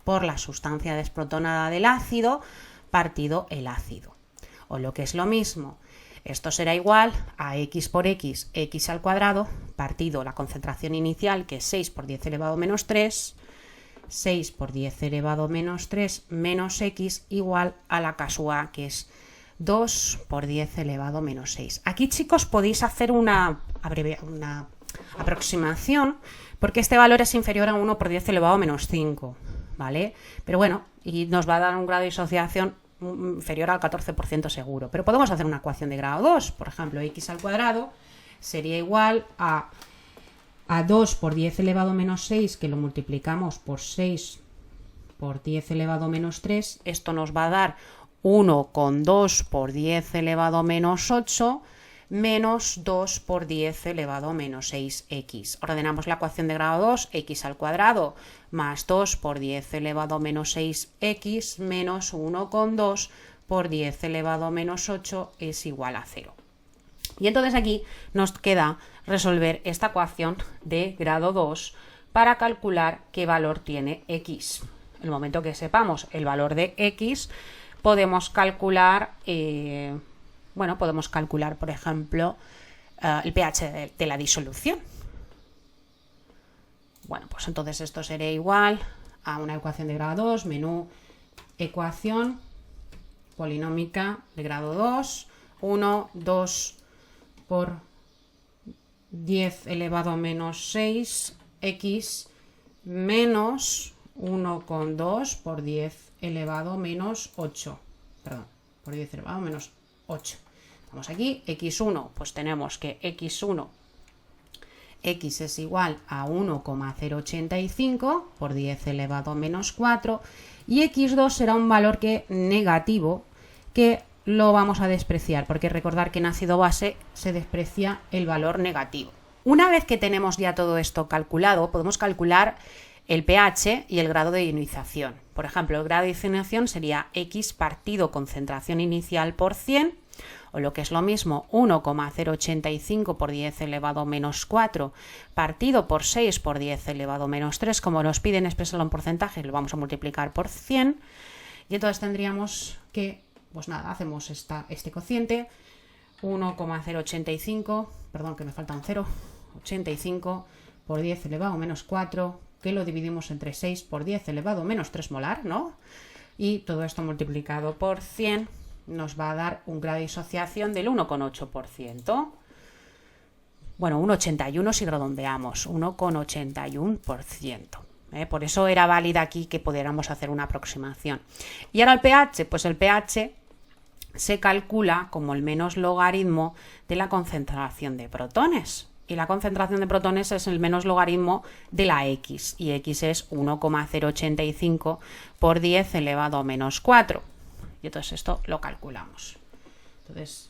por la sustancia desprotonada del ácido partido el ácido. O lo que es lo mismo, esto será igual a X por X, X al cuadrado, partido la concentración inicial, que es 6 por 10 elevado a menos 3, 6 por 10 elevado a menos 3 menos X igual a la K sub A, que es 2 por 10 elevado a menos 6. Aquí, chicos, podéis hacer una aproximación, porque este valor es inferior a 1 por 10 elevado a menos 5, ¿vale? Pero bueno, y nos va a dar un grado de disociación inferior al 14% seguro. Pero podemos hacer una ecuación de grado 2, por ejemplo, X al cuadrado sería igual a 2 por 10 elevado a menos 6, que lo multiplicamos por 6 por 10 elevado a menos 3, esto nos va a dar 1,2 por 10 elevado a menos 8 menos 2 por 10 elevado a menos 6x. Ordenamos la ecuación de grado 2, x al cuadrado más 2 por 10 elevado a menos 6x menos 1,2 por 10 elevado a menos 8 es igual a 0. Y entonces aquí nos queda resolver esta ecuación de grado 2 para calcular qué valor tiene x. En el momento que sepamos el valor de x, podemos calcular, por ejemplo, el pH de la disolución. Bueno, pues entonces esto sería igual a una ecuación de grado 2, menú ecuación polinómica de grado 2, 1, 2 por 10 elevado a menos 6x menos 1,2 por 10 elevado a menos 8. Perdón, por 10 elevado a menos 8. Vamos aquí, x1, pues tenemos que x1, x es igual a 1,085 por 10 elevado a menos 4 y x2 será un valor negativo que lo vamos a despreciar, porque recordar que en ácido base se desprecia el valor negativo. Una vez que tenemos ya todo esto calculado, podemos calcular el pH y el grado de ionización. Por ejemplo, el grado de ionización sería x partido concentración inicial por 100, o lo que es lo mismo, 1,085 por 10 elevado a menos 4 partido por 6 por 10 elevado a menos 3, como nos piden expresarlo en porcentaje, lo vamos a multiplicar por 100, y entonces tendríamos que, pues nada, hacemos este cociente, 1,085, perdón que me falta un 0, 85 por 10 elevado a menos 4, que lo dividimos entre 6 por 10 elevado a menos 3 molar, ¿no? Y todo esto multiplicado por 100 nos va a dar un grado de disociación del 1,8%. Bueno, un 81 si redondeamos, 1,81%. Por eso era válida aquí que pudiéramos hacer una aproximación. Y ahora el pH, pues el pH se calcula como el menos logaritmo de la concentración de protones. Y la concentración de protones es el menos logaritmo de la X. Y X es 1,085 por 10 elevado a menos 4. Y entonces esto lo calculamos. Entonces,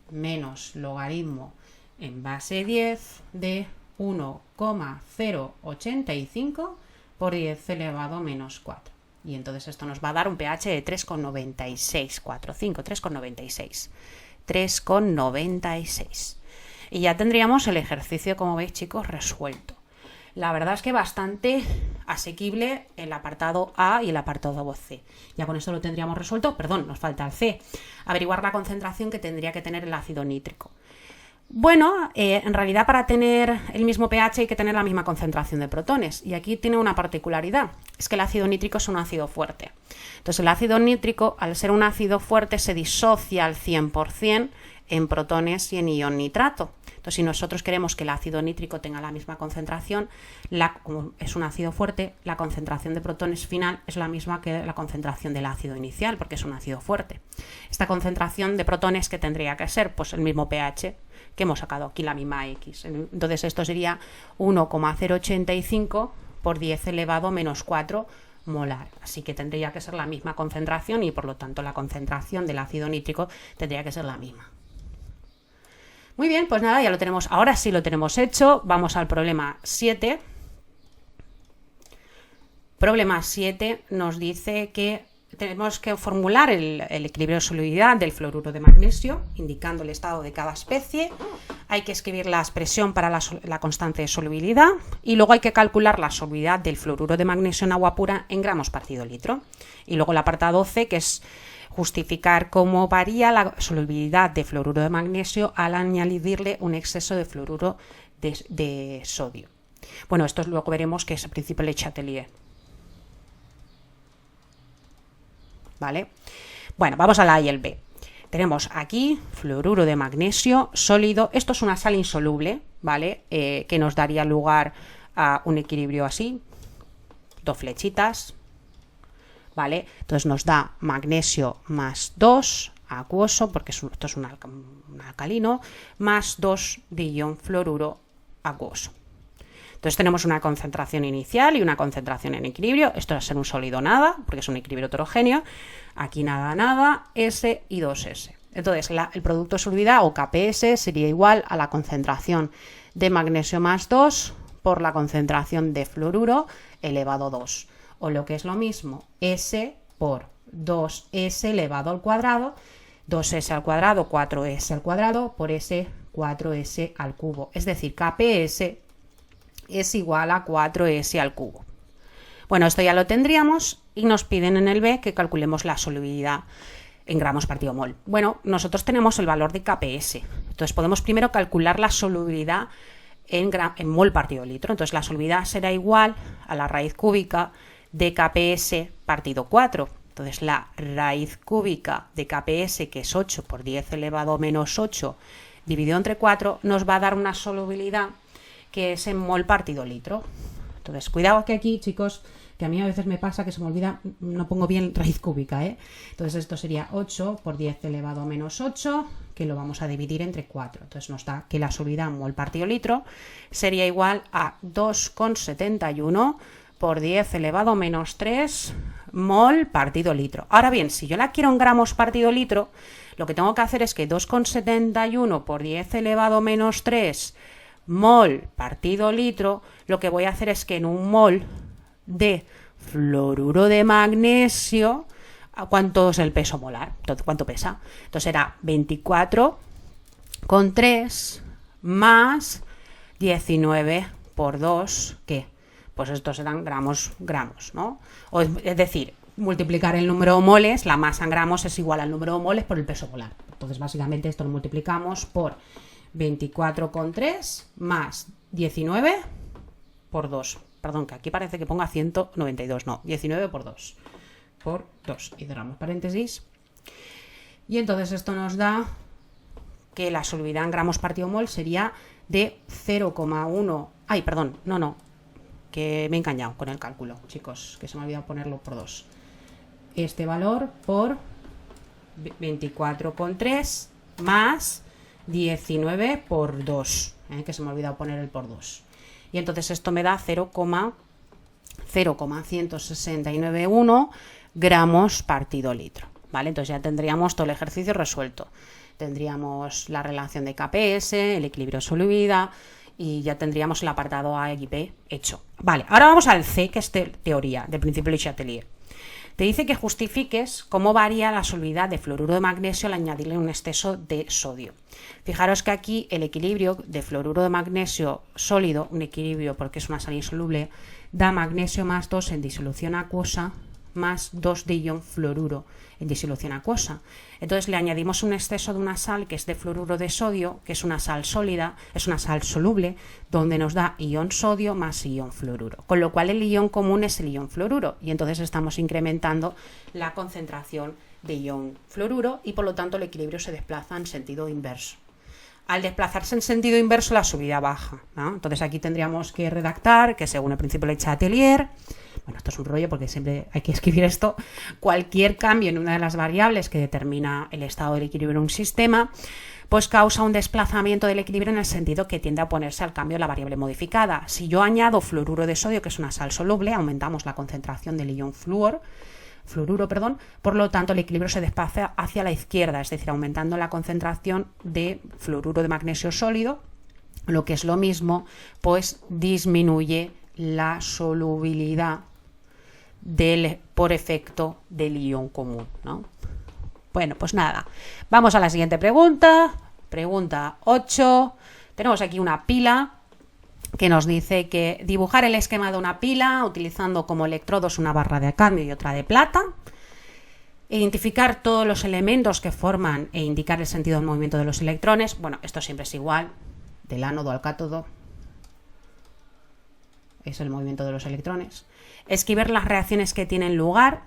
menos logaritmo envase 10 de 1,085 por 10 elevado menos 4. Y entonces esto nos va a dar un pH de 3,96, 45, 3,96. 3,96. Y ya tendríamos el ejercicio, como veis, chicos, resuelto. La verdad es que bastante asequible el apartado A y el apartado C. Ya con esto lo tendríamos resuelto. Perdón, nos falta el C. Averiguar la concentración que tendría que tener el ácido nítrico. Bueno, en realidad para tener el mismo pH hay que tener la misma concentración de protones. Y aquí tiene una particularidad. Es que el ácido nítrico es un ácido fuerte. Entonces el ácido nítrico, al ser un ácido fuerte, se disocia al 100% en protones y en ion nitrato. Entonces, si nosotros queremos que el ácido nítrico tenga la misma concentración, como es un ácido fuerte, la concentración de protones final es la misma que la concentración del ácido inicial, porque es un ácido fuerte. Esta concentración de protones, ¿qué tendría que ser? Pues el mismo pH que hemos sacado aquí, la misma X. Entonces, esto sería 1,085 por 10 elevado menos 4 molar. Así que tendría que ser la misma concentración y, por lo tanto, la concentración del ácido nítrico tendría que ser la misma. Muy bien, pues nada, ya lo tenemos. Ahora sí lo tenemos hecho. Vamos al problema 7. Problema 7 nos dice que tenemos que formular el equilibrio de solubilidad del fluoruro de magnesio, indicando el estado de cada especie. Hay que escribir la expresión para la constante de solubilidad y luego hay que calcular la solubilidad del fluoruro de magnesio en agua pura en gramos partido litro. Y luego el apartado 12, que es justificar cómo varía la solubilidad de fluoruro de magnesio al añadirle un exceso de fluoruro de sodio. Bueno, esto luego veremos que es el principio de Le Chatelier. ¿Vale? Bueno, vamos a la A y el B. Tenemos aquí fluoruro de magnesio sólido. Esto es una sal insoluble, ¿vale? Que nos daría lugar a un equilibrio así. Dos flechitas, ¿vale? Entonces nos da magnesio más 2, acuoso, porque esto es un alcalino, más 2 de ion fluoruro acuoso. Entonces tenemos una concentración inicial y una concentración en equilibrio. Esto va a ser un sólido nada, porque es un equilibrio heterogéneo. Aquí nada, nada, S y 2S. Entonces el producto de solubilidad, o KPS, sería igual a la concentración de magnesio más 2 por la concentración de fluoruro elevado a 2. O lo que es lo mismo, S por 2S elevado al cuadrado, 2S al cuadrado, 4S al cuadrado, por S, 4S al cubo. Es decir, KPS es igual a 4S al cubo. Bueno, esto ya lo tendríamos y nos piden en el B que calculemos la solubilidad en gramos partido mol. Bueno, nosotros tenemos el valor de KPS. Entonces podemos primero calcular la solubilidad en mol partido litro. Entonces la solubilidad será igual a la raíz cúbica de KPS partido 4. Entonces la raíz cúbica de KPS, que es 8 por 10 elevado a menos 8 dividido entre 4, nos va a dar una solubilidad que es en mol partido litro. Entonces, cuidado que aquí, chicos, que a mí a veces me pasa que se me olvida, no pongo bien raíz cúbica, ¿eh? Entonces esto sería 8 por 10 elevado a menos 8, que lo vamos a dividir entre 4. Entonces nos da que la solubilidad en mol partido litro sería igual a 2,71 por 10 elevado a menos 3 mol partido litro. Ahora bien, si yo la quiero en gramos partido litro, lo que tengo que hacer es que 2,71 por 10 elevado a menos 3 mol partido litro, lo que voy a hacer es que en un mol de fluoruro de magnesio, ¿cuánto es el peso molar? Entonces, ¿cuánto pesa? Entonces será 24,3 más 19 por 2, ¿qué? Pues estos serán gramos, ¿no? Es decir, multiplicar el número de moles, la masa en gramos es igual al número de moles por el peso molar. Entonces, básicamente esto lo multiplicamos por 24,3 más 19 por 2. Perdón, que aquí parece que ponga 192. No, 19 por 2. Por 2. Y cerramos paréntesis. Y entonces esto nos da que la solubilidad en gramos partido mol sería de 0,1. Ay, perdón, no. Que me he engañado con el cálculo, chicos, que se me ha olvidado ponerlo por 2. Este valor por 24,3 más 19 por 2, que se me ha olvidado poner el por 2. Y entonces esto me da 0,1691 gramos partido litro. ¿Vale? Entonces ya tendríamos todo el ejercicio resuelto. tendríamos la relación de KPS, el equilibrio solubilidad y ya tendríamos el apartado A y B hecho. Vale, ahora vamos al C, que es teoría del principio de Le Chatelier. Te dice que justifiques cómo varía la solubilidad de fluoruro de magnesio al añadirle un exceso de sodio. Fijaros que aquí el equilibrio de fluoruro de magnesio sólido, un equilibrio porque es una sal insoluble, da magnesio más 2 en disolución acuosa más 2 de ion fluoruro en disolución acuosa. Entonces le añadimos un exceso de una sal que es de fluoruro de sodio, que es una sal sólida, es una sal soluble, donde nos da ion sodio más ion fluoruro. Con lo cual el ion común es el ion fluoruro y entonces estamos incrementando la concentración de ion fluoruro y por lo tanto el equilibrio se desplaza en sentido inverso. Al desplazarse en sentido inverso la subida baja, ¿no? Entonces aquí tendríamos que redactar que según el principio de Le Chatelier, bueno, esto es un rollo porque siempre hay que escribir esto, cualquier cambio en una de las variables que determina el estado del equilibrio en un sistema, pues causa un desplazamiento del equilibrio en el sentido que tiende a oponerse al cambio de la variable modificada. Si yo añado fluoruro de sodio, que es una sal soluble, aumentamos la concentración del ion fluoruro, por lo tanto el equilibrio se desplaza hacia la izquierda, es decir, aumentando la concentración de fluoruro de magnesio sólido, lo que es lo mismo, pues disminuye la solubilidad por efecto del ion común, ¿no? Bueno, pues nada, vamos a la siguiente pregunta, pregunta 8, tenemos aquí una pila que nos dice que dibujar el esquema de una pila utilizando como electrodos una barra de cadmio y otra de plata, identificar todos los elementos que forman e indicar el sentido del movimiento de los electrones. Bueno, esto siempre es igual, del ánodo al cátodo es el movimiento de los electrones. Escribir las reacciones que tienen lugar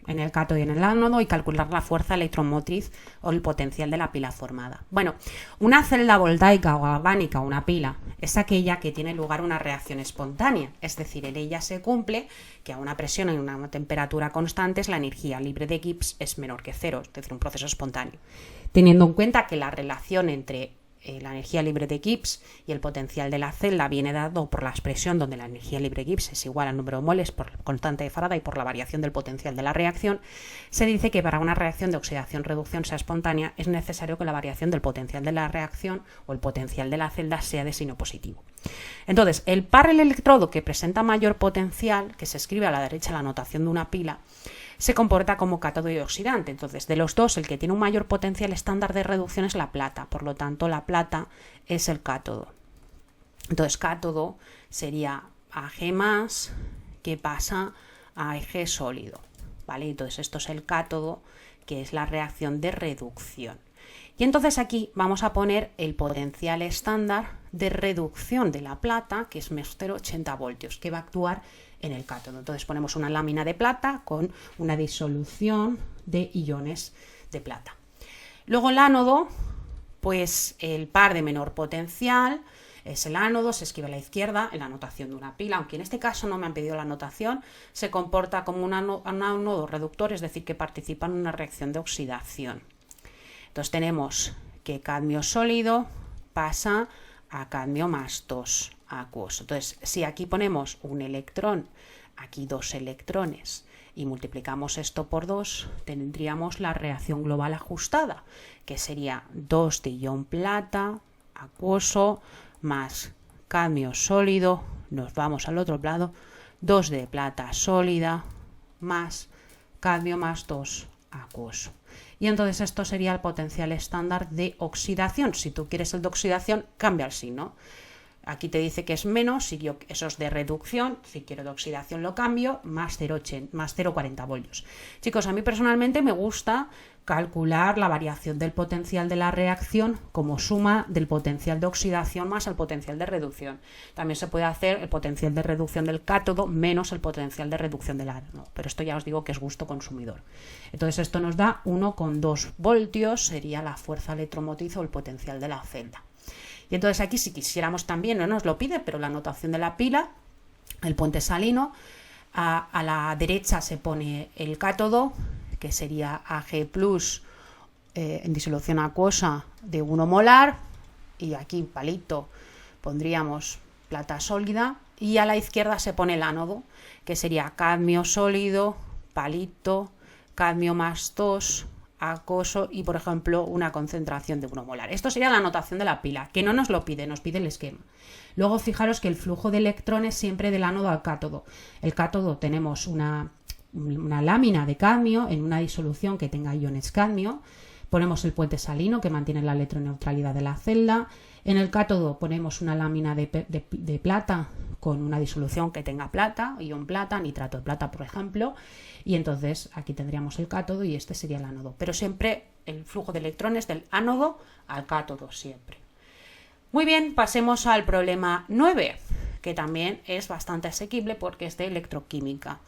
en el cátodo y en el ánodo y calcular la fuerza electromotriz o el potencial de la pila formada. Bueno, una celda voltaica o galvánica o una pila es aquella que tiene lugar una reacción espontánea, es decir, en ella se cumple que a una presión y una temperatura constantes la energía libre de Gibbs es menor que cero, es decir, un proceso espontáneo. Teniendo en cuenta que la relación entre la energía libre de Gibbs y el potencial de la celda viene dado por la expresión donde la energía libre de Gibbs es igual al número de moles por constante de Faraday por la variación del potencial de la reacción, se dice que para una reacción de oxidación-reducción sea espontánea es necesario que la variación del potencial de la reacción o el potencial de la celda sea de signo positivo. Entonces, el par del electrodo que presenta mayor potencial, que se escribe a la derecha la notación de una pila, se comporta como cátodo y oxidante. Entonces, de los dos, el que tiene un mayor potencial estándar de reducción es la plata. Por lo tanto, la plata es el cátodo. Entonces, cátodo sería Ag+, que pasa a Ag sólido, ¿vale? Entonces, esto es el cátodo, que es la reacción de reducción. Y entonces aquí vamos a poner el potencial estándar de reducción de la plata, que es menos 0,80 voltios, que va a actuar en el cátodo. Entonces ponemos una lámina de plata con una disolución de iones de plata. Luego el ánodo, pues el par de menor potencial es el ánodo, se escribe a la izquierda en la notación de una pila, aunque en este caso no me han pedido la notación, se comporta como un ánodo reductor, es decir, que participa en una reacción de oxidación. Entonces tenemos que cadmio sólido pasa a cadmio más 2 acuoso. Entonces, si aquí ponemos un electrón, aquí dos electrones, y multiplicamos esto por 2, tendríamos la reacción global ajustada, que sería 2 de ion plata acuoso más cadmio sólido, nos vamos al otro lado, 2 de plata sólida más cadmio más 2 acuoso. Y entonces esto sería el potencial estándar de oxidación. Si tú quieres el de oxidación, cambia el signo. Aquí te dice que es menos, si yo, eso es de reducción, si quiero de oxidación lo cambio, más 0,40 voltios. Chicos, a mí personalmente me gusta calcular la variación del potencial de la reacción como suma del potencial de oxidación más el potencial de reducción. También se puede hacer el potencial de reducción del cátodo menos el potencial de reducción del ánodo, pero esto ya os digo que es gusto consumidor. Entonces esto nos da 1,2 voltios, sería la fuerza electromotriz o el potencial de la celda. Y entonces aquí si quisiéramos también, no nos lo pide, pero la notación de la pila, el puente salino, a la derecha se pone el cátodo, que sería Ag+ en disolución acuosa de 1 molar, y aquí palito pondríamos plata sólida, y a la izquierda se pone el ánodo, que sería cadmio sólido, palito, cadmio más 2 acoso y, por ejemplo, una concentración de 1 molar. Esto sería la notación de la pila, que no nos lo pide, nos pide el esquema. Luego fijaros que el flujo de electrones siempre del ánodo al cátodo. El cátodo tenemos una lámina de cadmio en una disolución que tenga iones cadmio. Ponemos el puente salino que mantiene la electroneutralidad de la celda. En el cátodo ponemos una lámina de plata con una disolución que tenga plata, ion plata, nitrato de plata, por ejemplo. Y entonces aquí tendríamos el cátodo y este sería el ánodo. Pero siempre el flujo de electrones del ánodo al cátodo, siempre. Muy bien, pasemos al problema 9, que también es bastante asequible porque es de electroquímica.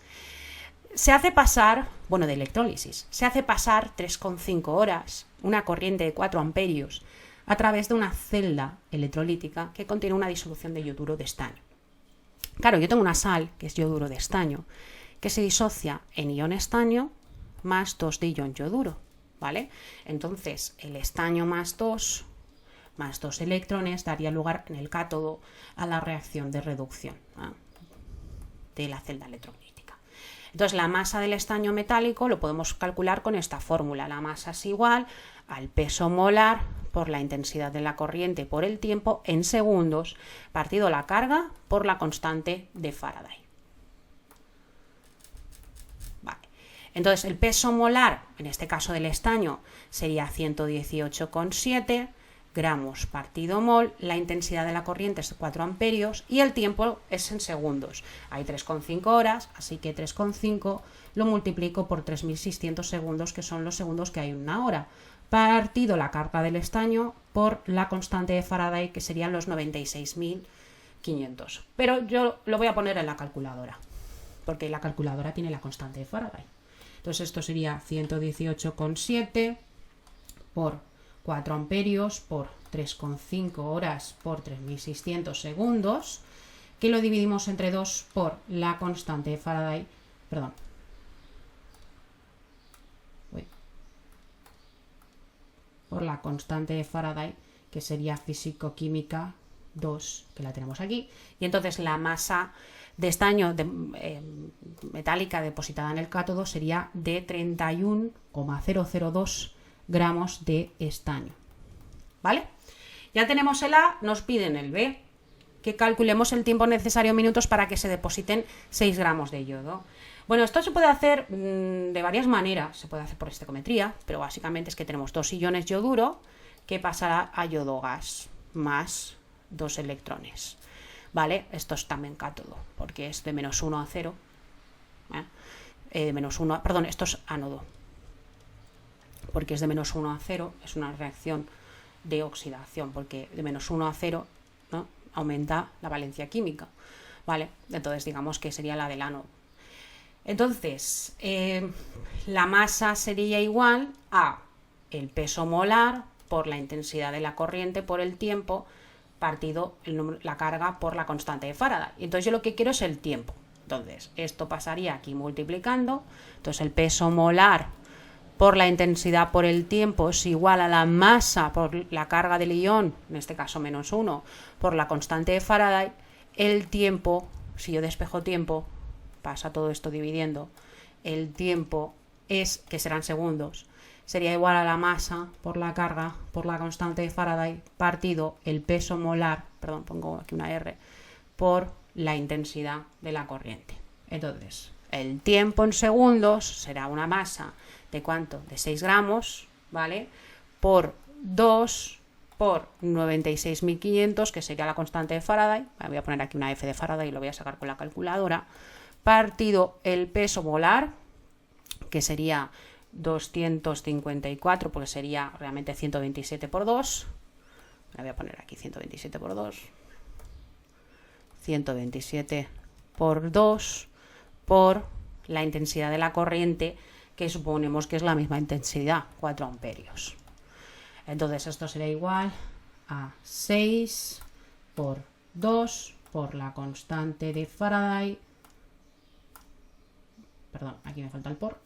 Se hace pasar, bueno, de electrólisis, se hace pasar 3,5 horas una corriente de 4 amperios a través de una celda electrolítica que contiene una disolución de yoduro de estaño. Claro, yo tengo una sal, que es yoduro de estaño, que se disocia en ion estaño más 2 de ion yoduro, ¿vale? Entonces, el estaño más 2 electrones daría lugar en el cátodo a la reacción de reducción, ¿no?, de la celda electrolítica. Entonces, la masa del estaño metálico lo podemos calcular con esta fórmula. La masa es igual al peso molar por la intensidad de la corriente por el tiempo en segundos, partido la carga por la constante de Faraday. Vale. Entonces, el peso molar, en este caso del estaño, sería 118,7 gramos partido mol, la intensidad de la corriente es de 4 amperios y el tiempo es en segundos. Hay 3,5 horas, así que 3,5 lo multiplico por 3.600 segundos, que son los segundos que hay en una hora, partido la carga del estaño por la constante de Faraday, que serían los 96.500. Pero yo lo voy a poner en la calculadora, porque la calculadora tiene la constante de Faraday. Entonces esto sería 118,7 por 4 amperios por 3,5 horas por 3.600 segundos, que lo dividimos entre 2 por la constante de Faraday, por la constante de Faraday, que sería físico-química 2, que la tenemos aquí, y entonces la masa de estaño metálica depositada en el cátodo sería de 31,002 gramos de estaño, ¿vale? Ya tenemos el A, nos piden el B, que calculemos el tiempo necesario en minutos para que se depositen 6 gramos de yodo. Bueno, esto se puede hacer de varias maneras. Se puede hacer por estequiometría, pero básicamente es que tenemos 2 iones yoduro que pasará a yodo gas más 2 electrones, ¿vale? Esto es también cátodo, porque es de -1 a 0, esto es ánodo, porque es de -1 a 0, es una reacción de oxidación, porque de -1 a 0, ¿no?, aumenta la valencia química, ¿vale? Entonces digamos que sería la del ánodo. Entonces, la masa sería igual a el peso molar por la intensidad de la corriente por el tiempo, partido la carga por la constante de Faraday. Entonces yo lo que quiero es el tiempo. Entonces, esto pasaría aquí multiplicando. Entonces, el peso molar por la intensidad por el tiempo es igual a la masa por la carga del ion, en este caso -1, por la constante de Faraday. El tiempo, si yo despejo tiempo, pasa todo esto dividiendo, el tiempo es, que serán segundos, sería igual a la masa por la carga por la constante de Faraday partido el peso molar, pongo aquí una R, por la intensidad de la corriente. Entonces, el tiempo en segundos será una masa de ¿cuánto? De 6 gramos, ¿vale? Por 2 por 96.500, que sería la constante de Faraday. Voy a poner aquí una F de Faraday y lo voy a sacar con la calculadora. Partido el peso molar, que sería 254, porque sería realmente 127 por 2. La voy a poner aquí 127 por 2. 127 por 2 por la intensidad de la corriente, que suponemos que es la misma intensidad, 4 amperios. Entonces esto será igual a 6 por 2 por la constante de Faraday, aquí me falta el por,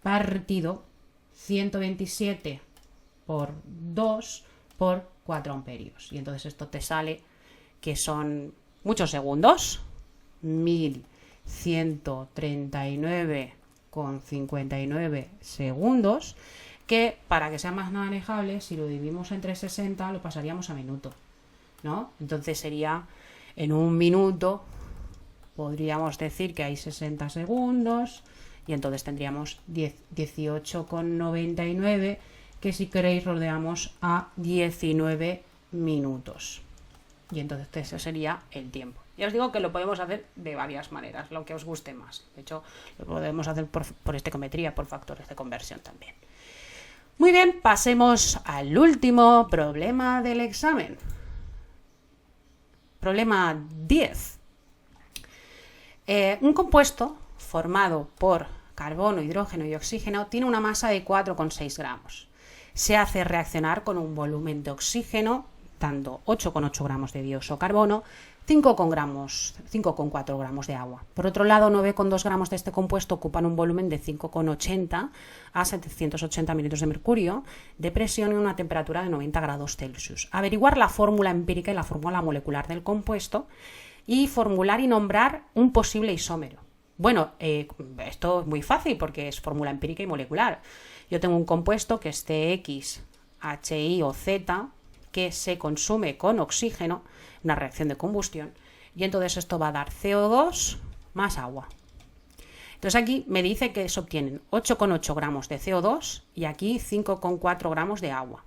partido 127 por 2 por 4 amperios. Y entonces esto te sale que son muchos segundos, 1139,59 segundos, que para que sea más manejable, si lo dividimos entre 60, lo pasaríamos a minuto, ¿no? Entonces sería en un minuto, podríamos decir que hay 60 segundos, y entonces tendríamos 18,99, que si queréis rodeamos a 19 minutos. Y entonces ese sería el tiempo. Ya os digo que lo podemos hacer de varias maneras, lo que os guste más. De hecho, lo podemos hacer por estequiometría, por factores de conversión también. Muy bien, pasemos al último problema del examen. Problema 10. Un compuesto formado por carbono, hidrógeno y oxígeno tiene una masa de 4,6 gramos. Se hace reaccionar con un volumen de oxígeno, dando 8,8 gramos de dióxido de carbono, 5,4 gramos de agua. Por otro lado, 9,2 gramos de este compuesto ocupan un volumen de 5,80 a 780 mililitros de mercurio, de presión y una temperatura de 90 grados Celsius. Averiguar la fórmula empírica y la fórmula molecular del compuesto y formular y nombrar un posible isómero. Bueno, esto es muy fácil porque es fórmula empírica y molecular. Yo tengo un compuesto que es CX, HI o Z, que se consume con oxígeno, una reacción de combustión, y entonces esto va a dar CO2 más agua. Entonces aquí me dice que se obtienen 8,8 gramos de CO2 y aquí 5,4 gramos de agua.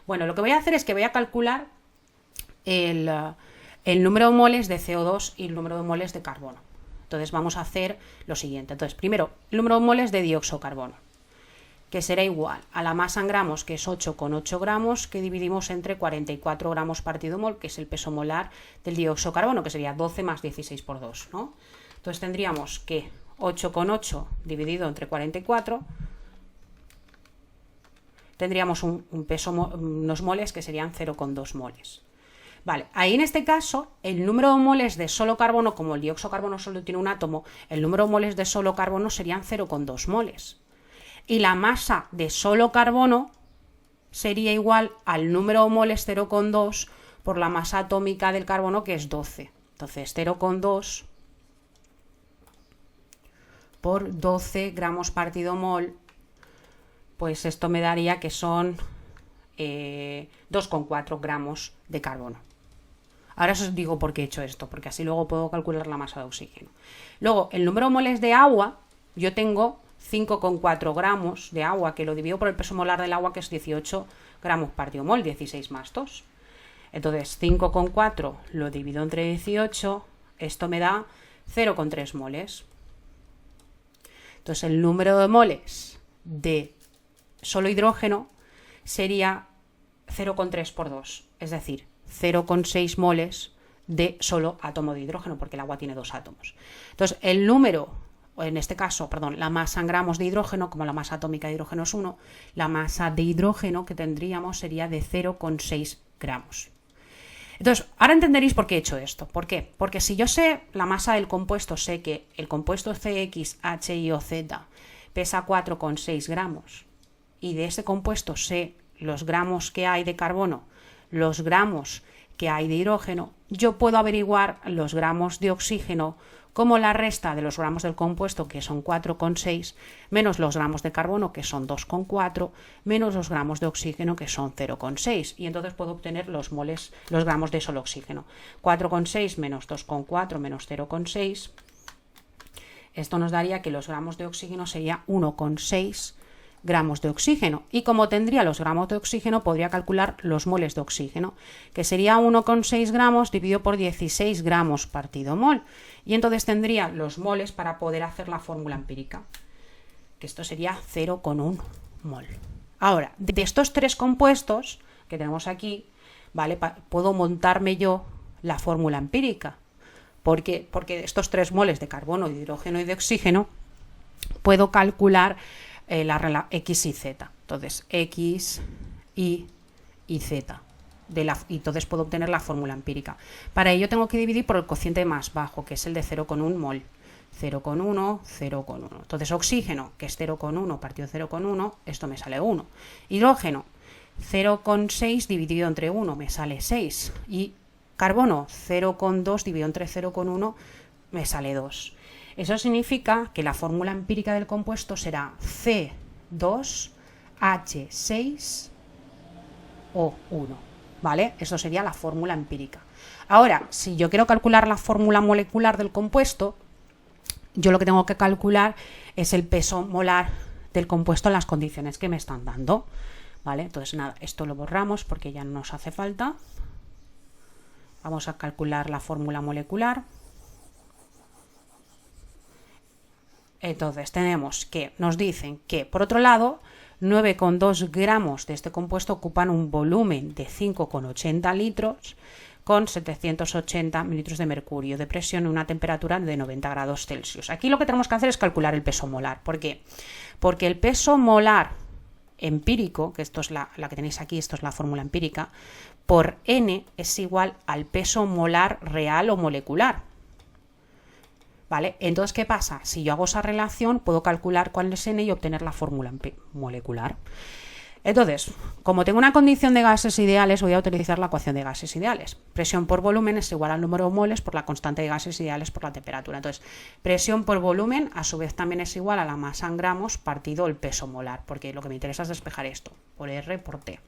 Bueno, lo que voy a hacer es que voy a calcular el número de moles de CO2 y el número de moles de carbono. Entonces vamos a hacer lo siguiente. Entonces, primero, el número de moles de dióxido de carbono, que será igual a la masa en gramos, que es 8,8 gramos, que dividimos entre 44 gramos partido mol, que es el peso molar del dióxido de carbono, que sería 12 más 16 por 2, ¿no? Entonces tendríamos que 8,8 dividido entre 44, tendríamos unos moles que serían 0,2 moles. Vale, ahí en este caso, el número de moles de solo carbono, como el dióxido de carbono solo tiene un átomo, el número de moles de solo carbono serían 0,2 moles. Y la masa de solo carbono sería igual al número de moles 0,2 por la masa atómica del carbono, que es 12. Entonces 0,2 por 12 gramos partido mol, pues esto me daría que son 2,4 gramos de carbono. Ahora os digo por qué he hecho esto, porque así luego puedo calcular la masa de oxígeno. Luego, el número de moles de agua, yo tengo 5,4 gramos de agua, que lo divido por el peso molar del agua, que es 18 gramos partido mol, 16 más 2. Entonces, 5,4 lo divido entre 18, esto me da 0,3 moles. Entonces, el número de moles de solo hidrógeno sería 0,3 por 2, es decir, 0,6 moles de solo átomo de hidrógeno, porque el agua tiene 2 átomos. Entonces, el número, en este caso, la masa en gramos de hidrógeno, como la masa atómica de hidrógeno es 1, la masa de hidrógeno que tendríamos sería de 0,6 gramos. Entonces, ahora entenderéis por qué he hecho esto. ¿Por qué? Porque si yo sé la masa del compuesto, sé que el compuesto CX, HI o Z pesa 4,6 gramos, y de ese compuesto sé los gramos que hay de carbono, los gramos que hay de hidrógeno, yo puedo averiguar los gramos de oxígeno como la resta de los gramos del compuesto, que son 4,6, menos los gramos de carbono, que son 2,4, menos los gramos de oxígeno, que son 0,6. Y entonces puedo obtener los gramos de solo oxígeno. 4,6 menos 2,4 menos 0,6. Esto nos daría que los gramos de oxígeno sería 1,6 gramos de oxígeno, y como tendría los gramos de oxígeno podría calcular los moles de oxígeno, que sería 1,6 gramos dividido por 16 gramos partido mol, y entonces tendría los moles para poder hacer la fórmula empírica, que esto sería 0,1 mol. Ahora, de estos tres compuestos que tenemos aquí, ¿vale? Puedo montarme yo la fórmula empírica, porque estos 3 moles de carbono, de hidrógeno y de oxígeno puedo calcular la X y Z. Entonces, X, Y Z. Y entonces puedo obtener la fórmula empírica. Para ello tengo que dividir por el cociente más bajo, que es el de 0,1 mol. 0,1, 0,1. Entonces, oxígeno, que es 0,1 partido 0,1, esto me sale 1. Hidrógeno, 0,6 dividido entre 1, me sale 6. Y carbono, 0,2 dividido entre 0,1, me sale 2. Eso significa que la fórmula empírica del compuesto será C2 H6O1, ¿vale? Esto sería la fórmula empírica. Ahora, si yo quiero calcular la fórmula molecular del compuesto, yo lo que tengo que calcular es el peso molar del compuesto en las condiciones que me están dando, ¿vale? Entonces, nada, esto lo borramos porque ya no nos hace falta. Vamos a calcular la fórmula molecular. Entonces, tenemos que, nos dicen que, por otro lado, 9,2 gramos de este compuesto ocupan un volumen de 5,80 litros con 780 mililitros de mercurio de presión y una temperatura de 90 grados Celsius. Aquí lo que tenemos que hacer es calcular el peso molar. ¿Por qué? Porque el peso molar empírico, que esto es la que tenéis aquí, esto es la fórmula empírica, por N es igual al peso molar real o molecular. ¿Vale? Entonces, ¿qué pasa? Si yo hago esa relación, puedo calcular cuál es N y obtener la fórmula molecular. Entonces, como tengo una condición de gases ideales, voy a utilizar la ecuación de gases ideales. Presión por volumen es igual al número de moles por la constante de gases ideales por la temperatura. Entonces, presión por volumen a su vez también es igual a la masa en gramos partido el peso molar, porque lo que me interesa es despejar esto, por R por T.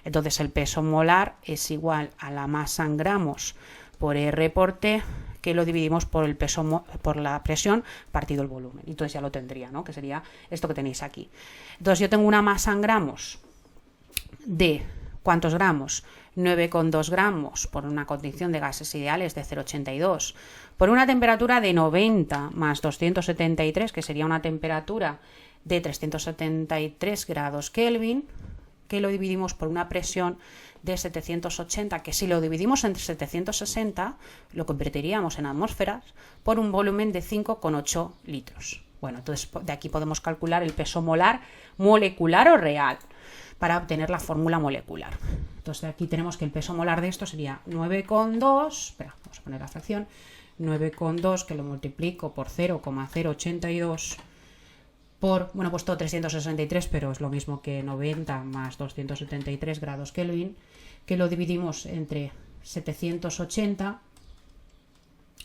Entonces, el peso molar es igual a la masa en gramos por R por T, que lo dividimos por el peso por la presión partido el volumen. Entonces ya lo tendría, ¿no? Que sería esto que tenéis aquí. Entonces yo tengo una masa en gramos de ¿cuántos gramos? 9,2 gramos por una condición de gases ideales de 0,82 por una temperatura de 90 más 273, que sería una temperatura de 373 grados Kelvin, que lo dividimos por una presión de 780, que si lo dividimos entre 760 lo convertiríamos en atmósferas, por un volumen de 5,8 litros. Bueno, entonces de aquí podemos calcular el peso molar molecular o real para obtener la fórmula molecular. Entonces aquí tenemos que el peso molar de esto sería 9,2, espera, vamos a poner la fracción, 9,2 que lo multiplico por 0,082 por, bueno, he puesto 363, pero es lo mismo que 90 más 273 grados Kelvin, que lo dividimos entre 780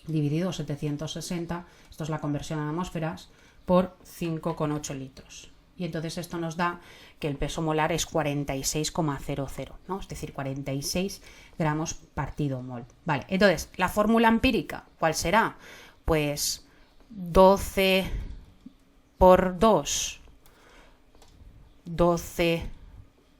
dividido 760, esto es la conversión a atmósferas, por 5,8 litros. Y entonces esto nos da que el peso molar es 46,00, ¿no? Es decir, 46 gramos partido mol. Vale, entonces, la fórmula empírica, ¿cuál será? Pues 12 por 2, 12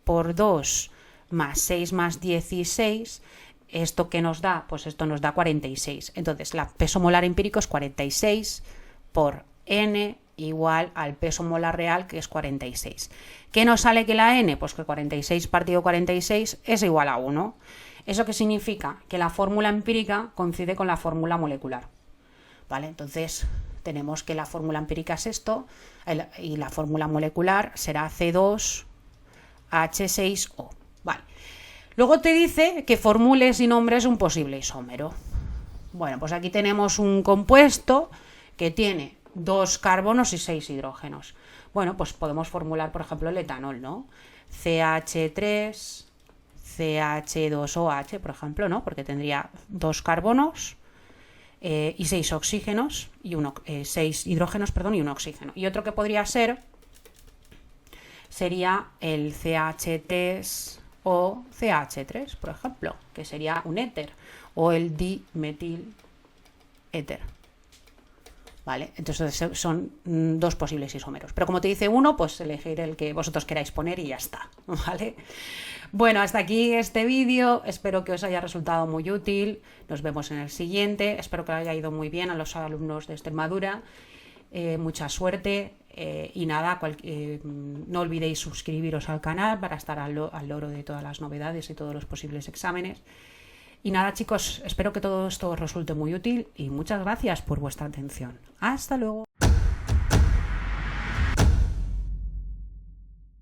por 2 más 6 más 16, ¿esto qué nos da? Pues esto nos da 46. Entonces, el peso molar empírico es 46 por N igual al peso molar real, que es 46. ¿Qué nos sale que la N? Pues que 46 partido 46 es igual a 1. ¿Eso qué significa? Que la fórmula empírica coincide con la fórmula molecular. ¿Vale? Entonces, tenemos que la fórmula empírica es esto y la fórmula molecular será C2H6O. Vale. Luego te dice que formules y nombres un posible isómero. Bueno, pues aquí tenemos un compuesto que tiene 2 carbonos y 6 hidrógenos. Bueno, pues podemos formular, por ejemplo, el etanol, ¿no? CH3, CH2OH, por ejemplo, ¿no? Porque tendría 2 carbonos y 6 oxígenos y 6 hidrógenos, perdón, y un oxígeno. Y otro que podría ser sería el CH3 o CH3, por ejemplo, que sería un éter, o el dimetil éter. ¿Vale? Entonces son 2 posibles isómeros. Pero como te dice uno, pues elegir el que vosotros queráis poner y ya está. ¿Vale? Bueno, hasta aquí este vídeo. Espero que os haya resultado muy útil. Nos vemos en el siguiente. Espero que haya ido muy bien a los alumnos de Extremadura. Mucha suerte. Y nada, no olvidéis suscribiros al canal para estar al loro de todas las novedades y todos los posibles exámenes. Y nada, chicos, espero que todo esto os resulte muy útil y muchas gracias por vuestra atención. Hasta luego.